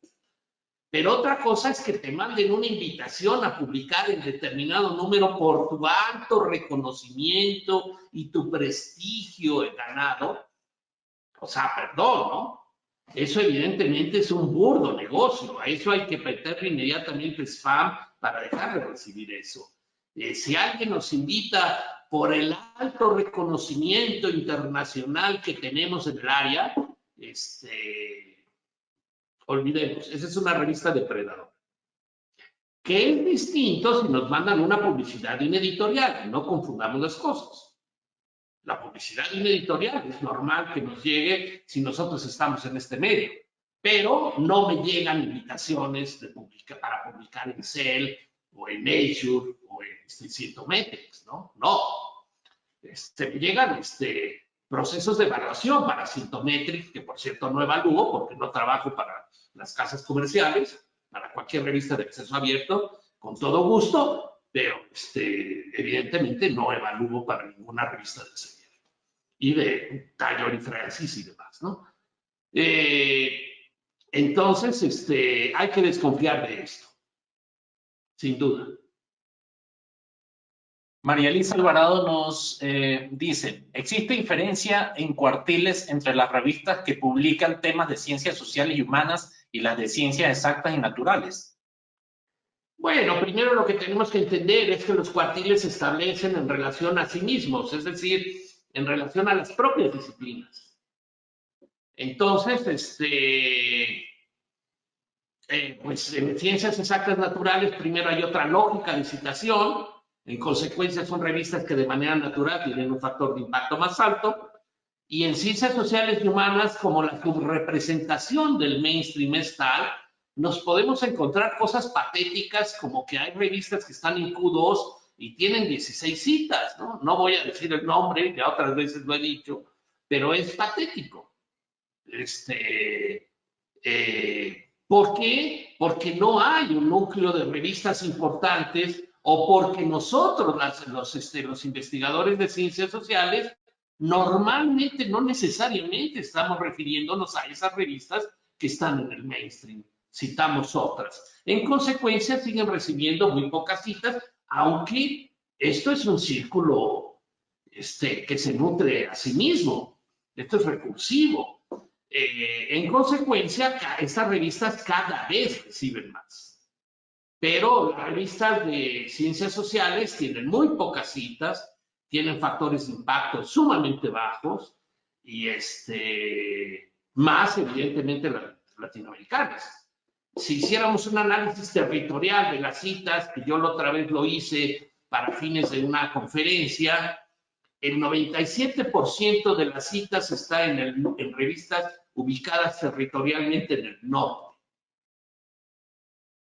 Pero otra cosa es que te manden una invitación a publicar en determinado número por tu alto reconocimiento y tu prestigio ganado. O sea, perdón, ¿no? Eso evidentemente es un burdo negocio. A eso hay que meterle inmediatamente spam para dejar de recibir eso. Si alguien nos invita por el alto reconocimiento internacional que tenemos en el área, olvidemos, esa es una revista depredadora. Que es distinto si nos mandan una publicidad de un editorial, no confundamos las cosas. La publicidad de un editorial es normal que nos llegue si nosotros estamos en este medio, pero no me llegan invitaciones para publicar en Cell o en Nature o en Scientometrics, ¿no? No. Me llegan procesos de evaluación para Scientometrics, que por cierto no evalúo porque no trabajo para las casas comerciales, para cualquier revista de acceso abierto, con todo gusto, pero evidentemente no evalúo para ninguna revista de ese nivel. Y de Taylor y Francis y demás, ¿no? Entonces, hay que desconfiar de esto, sin duda. María Elisa Alvarado nos dice, ¿existe diferencia en cuartiles entre las revistas que publican temas de ciencias sociales y humanas y las de ciencias exactas y naturales? Bueno, primero lo que tenemos que entender es que los cuartiles se establecen en relación a sí mismos, es decir, en relación a las propias disciplinas. Entonces, pues en ciencias exactas naturales primero hay otra lógica de citación, en consecuencia son revistas que de manera natural tienen un factor de impacto más alto, y en ciencias sociales y humanas, como la subrepresentación del mainstream es tal, nos podemos encontrar cosas patéticas como que hay revistas que están en Q2 y tienen 16 citas, ¿no? No voy a decir el nombre, ya otras veces lo he dicho, pero es patético. ¿Por qué? Porque no hay un núcleo de revistas importantes o porque nosotros, los investigadores de ciencias sociales, normalmente, no necesariamente estamos refiriéndonos a esas revistas que están en el mainstream. Citamos otras. En consecuencia, siguen recibiendo muy pocas citas, aunque esto es un círculo que se nutre a sí mismo. Esto es recursivo. En consecuencia, estas revistas cada vez reciben más. Pero las revistas de ciencias sociales tienen muy pocas citas, tienen factores de impacto sumamente bajos y más evidentemente las latinoamericanas. Si hiciéramos un análisis territorial de las citas, que yo la otra vez lo hice para fines de una conferencia, el 97% de las citas está en revistas ubicadas territorialmente en el norte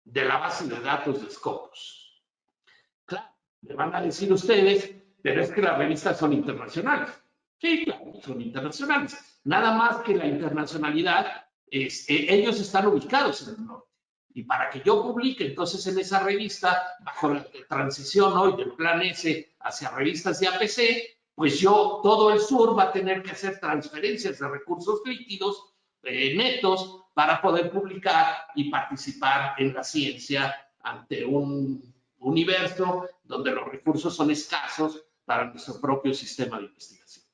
de la base de datos de Scopus. Claro, me van a decir ustedes, pero es que las revistas son internacionales. Sí, claro, son internacionales. Nada más que la internacionalidad, ellos están ubicados en el norte. Y para que yo publique entonces en esa revista, bajo la transición hoy del Plan S hacia revistas de APC, pues todo el sur va a tener que hacer transferencias de recursos líquidos netos para poder publicar y participar en la ciencia ante un universo donde los recursos son escasos para nuestro propio sistema de investigación.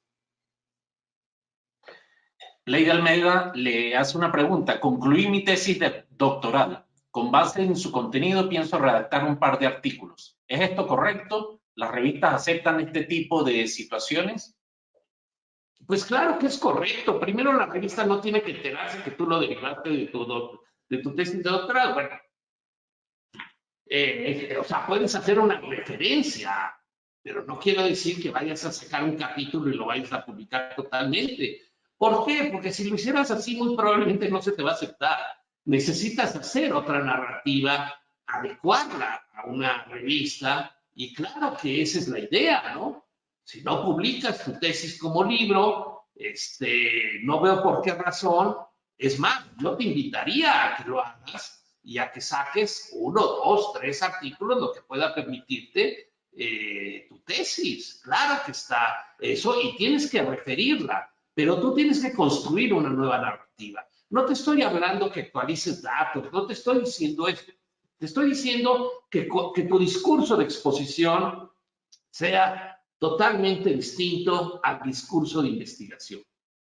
Lady Almeida le hace una pregunta. Concluí mi tesis de doctorado. Con base en su contenido pienso redactar un par de artículos. ¿Es esto correcto? ¿Las revistas aceptan este tipo de situaciones? Pues claro que es correcto. Primero, la revista no tiene que enterarse que tú lo derivaste de tu tesis de doctorado. Bueno, o sea, puedes hacer una referencia, pero no quiero decir que vayas a sacar un capítulo y lo vayas a publicar totalmente. ¿Por qué? Porque si lo hicieras así, muy probablemente no se te va a aceptar. Necesitas hacer otra narrativa, adecuarla a una revista, y claro que esa es la idea, ¿no? Si no publicas tu tesis como libro, no veo por qué razón. Es más, yo te invitaría a que lo hagas y a que saques 1, 2, 3 artículos, lo que pueda permitirte tu tesis. Claro que está eso y tienes que referirla, pero tú tienes que construir una nueva narrativa. No te estoy hablando que actualices datos, no te estoy diciendo esto. Te estoy diciendo que tu discurso de exposición sea totalmente distinto al discurso de investigación.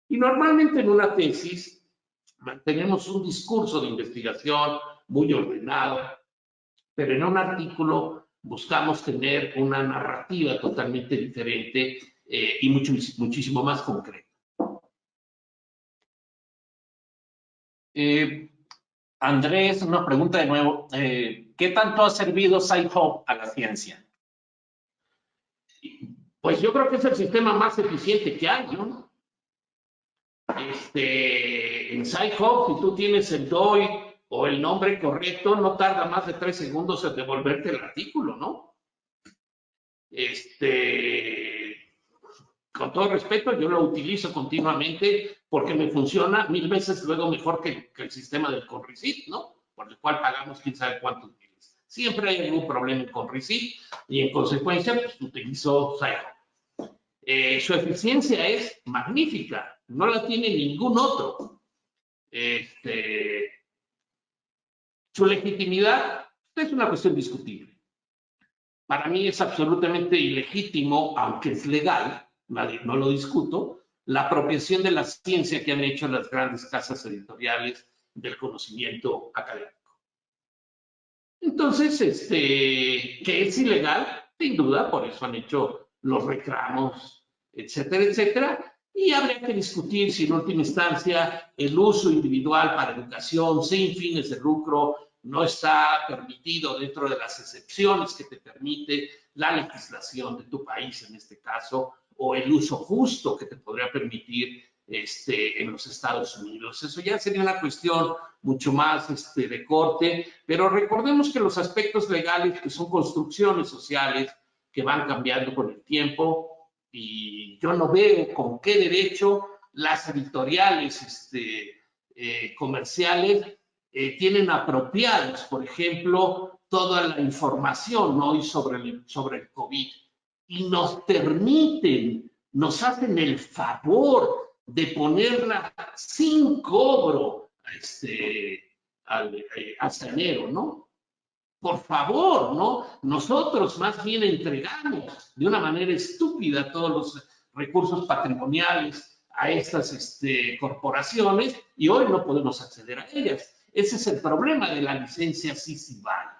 Y normalmente en una tesis mantenemos un discurso de investigación muy ordenado, pero en un artículo buscamos tener una narrativa totalmente diferente y muchísimo más concreta. Andrés nos pregunta de nuevo, ¿qué tanto ha servido Sci-Hub a la ciencia? Pues yo creo que es el sistema más eficiente que hay, ¿no? En Sci-Hub, si tú tienes el DOI o el nombre correcto, no tarda más de 3 segundos en devolverte el artículo, ¿no? Con todo respeto, yo lo utilizo continuamente porque me funciona 1000 veces luego mejor que el sistema del Conrecit, ¿no? Por el cual pagamos quién sabe cuántos miles. Siempre hay algún problema con Conrecit y en consecuencia, pues utilizo Sci-Hub. Su eficiencia es magnífica, no la tiene ningún otro. Su legitimidad es una cuestión discutible. Para mí es absolutamente ilegítimo, aunque es legal, no lo discuto, la apropiación de la ciencia que han hecho las grandes casas editoriales del conocimiento académico. Entonces, que es ilegal, sin duda, por eso han hecho los reclamos, etcétera, etcétera, y habría que discutir si en última instancia el uso individual para educación sin fines de lucro no está permitido dentro de las excepciones que te permite la legislación de tu país en este caso, o el uso justo que te podría permitir en los Estados Unidos. Eso ya sería una cuestión mucho más de corte, pero recordemos que los aspectos legales que son construcciones sociales que van cambiando con el tiempo, y yo no veo con qué derecho las editoriales comerciales tienen apropiados, por ejemplo, toda la información hoy sobre el COVID y nos permiten, nos hacen el favor de ponerla sin cobro hasta enero, ¿no? Por favor, ¿no? Nosotros más bien entregamos de una manera estúpida todos los recursos patrimoniales a estas corporaciones y hoy no podemos acceder a ellas. Ese es el problema de la licencia CC BY.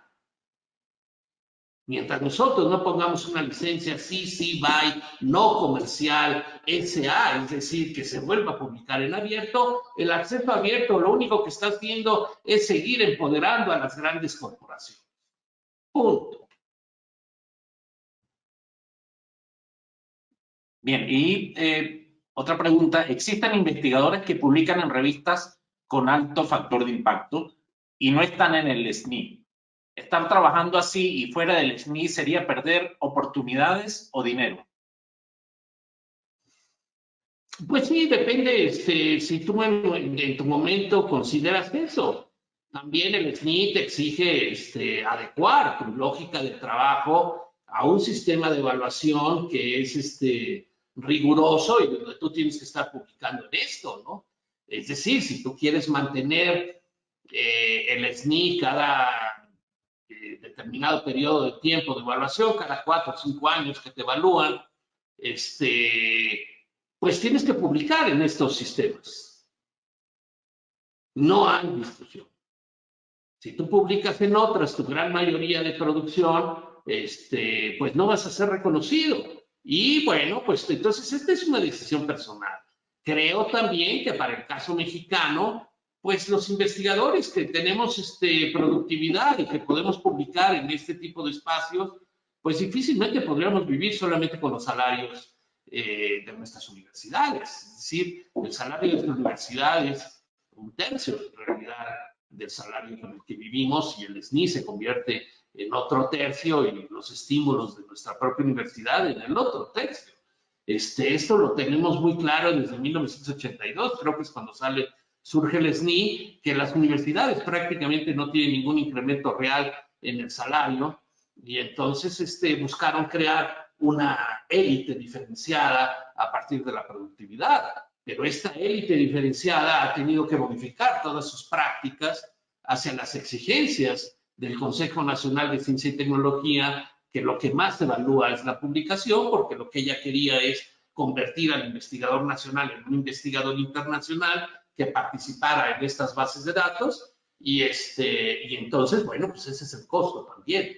Mientras nosotros no pongamos una licencia CC BY no comercial SA, es decir, que se vuelva a publicar en abierto, el acceso abierto lo único que está haciendo es seguir empoderando a las grandes corporaciones. Punto. Bien, y otra pregunta. ¿Existen investigadores que publican en revistas con alto factor de impacto y no están en el SNI? ¿Estar trabajando así y fuera del SNI sería perder oportunidades o dinero? Pues sí, depende si tú en tu momento consideras eso. También el SNI te exige adecuar tu lógica de trabajo a un sistema de evaluación que es riguroso y donde tú tienes que estar publicando en esto, ¿no? Es decir, si tú quieres mantener el SNI cada determinado periodo de tiempo de evaluación, cada 4 o 5 años que te evalúan, pues tienes que publicar en estos sistemas. No hay discusión. Si tú publicas en otras, tu gran mayoría de producción, pues no vas a ser reconocido. Y bueno, pues entonces esta es una decisión personal. Creo también que para el caso mexicano, pues los investigadores que tenemos productividad y que podemos publicar en este tipo de espacios, pues difícilmente podríamos vivir solamente con los salarios de nuestras universidades. Es decir, el salario de nuestras universidades, un tercio en realidad del salario con el que vivimos, y el SNI se convierte en otro tercio y los estímulos de nuestra propia universidad en el otro tercio. Esto lo tenemos muy claro desde 1982, creo que es cuando surge el SNI, que las universidades prácticamente no tienen ningún incremento real en el salario, y entonces buscaron crear una élite diferenciada a partir de la productividad. Pero esta élite diferenciada ha tenido que modificar todas sus prácticas hacia las exigencias del Consejo Nacional de Ciencia y Tecnología, que lo que más evalúa es la publicación, porque lo que ella quería es convertir al investigador nacional en un investigador internacional que participara en estas bases de datos, y entonces, bueno, pues ese es el costo también.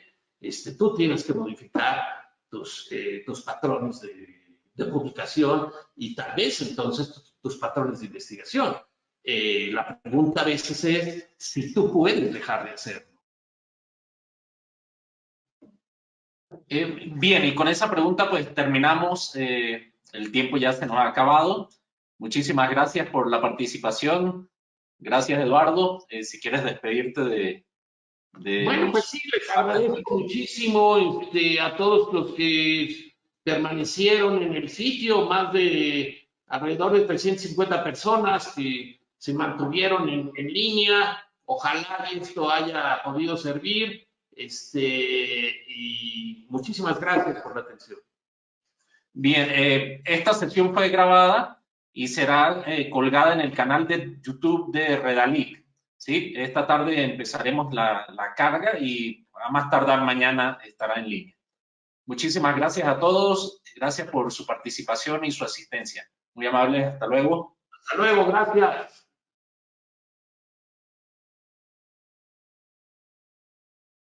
Tú tienes que modificar tus patrones de publicación y tal vez entonces tus patrones de investigación. La pregunta a veces es si tú puedes dejar de hacerlo. Bien, y con esa pregunta pues terminamos. El tiempo ya se nos ha acabado. Muchísimas gracias por la participación. Gracias, Eduardo. Si quieres despedirte de Bueno, pues sí, les agradezco muchísimo a todos los que permanecieron en el sitio, más de alrededor de 350 personas que se mantuvieron en línea. Ojalá esto haya podido servir. Y muchísimas gracias por la atención. Bien, esta sesión fue grabada y será colgada en el canal de YouTube de Redalic. ¿Sí? Esta tarde empezaremos la carga y a más tardar mañana estará en línea. Muchísimas gracias a todos. Gracias por su participación y su asistencia. Muy amables. Hasta luego. Hasta luego. Gracias.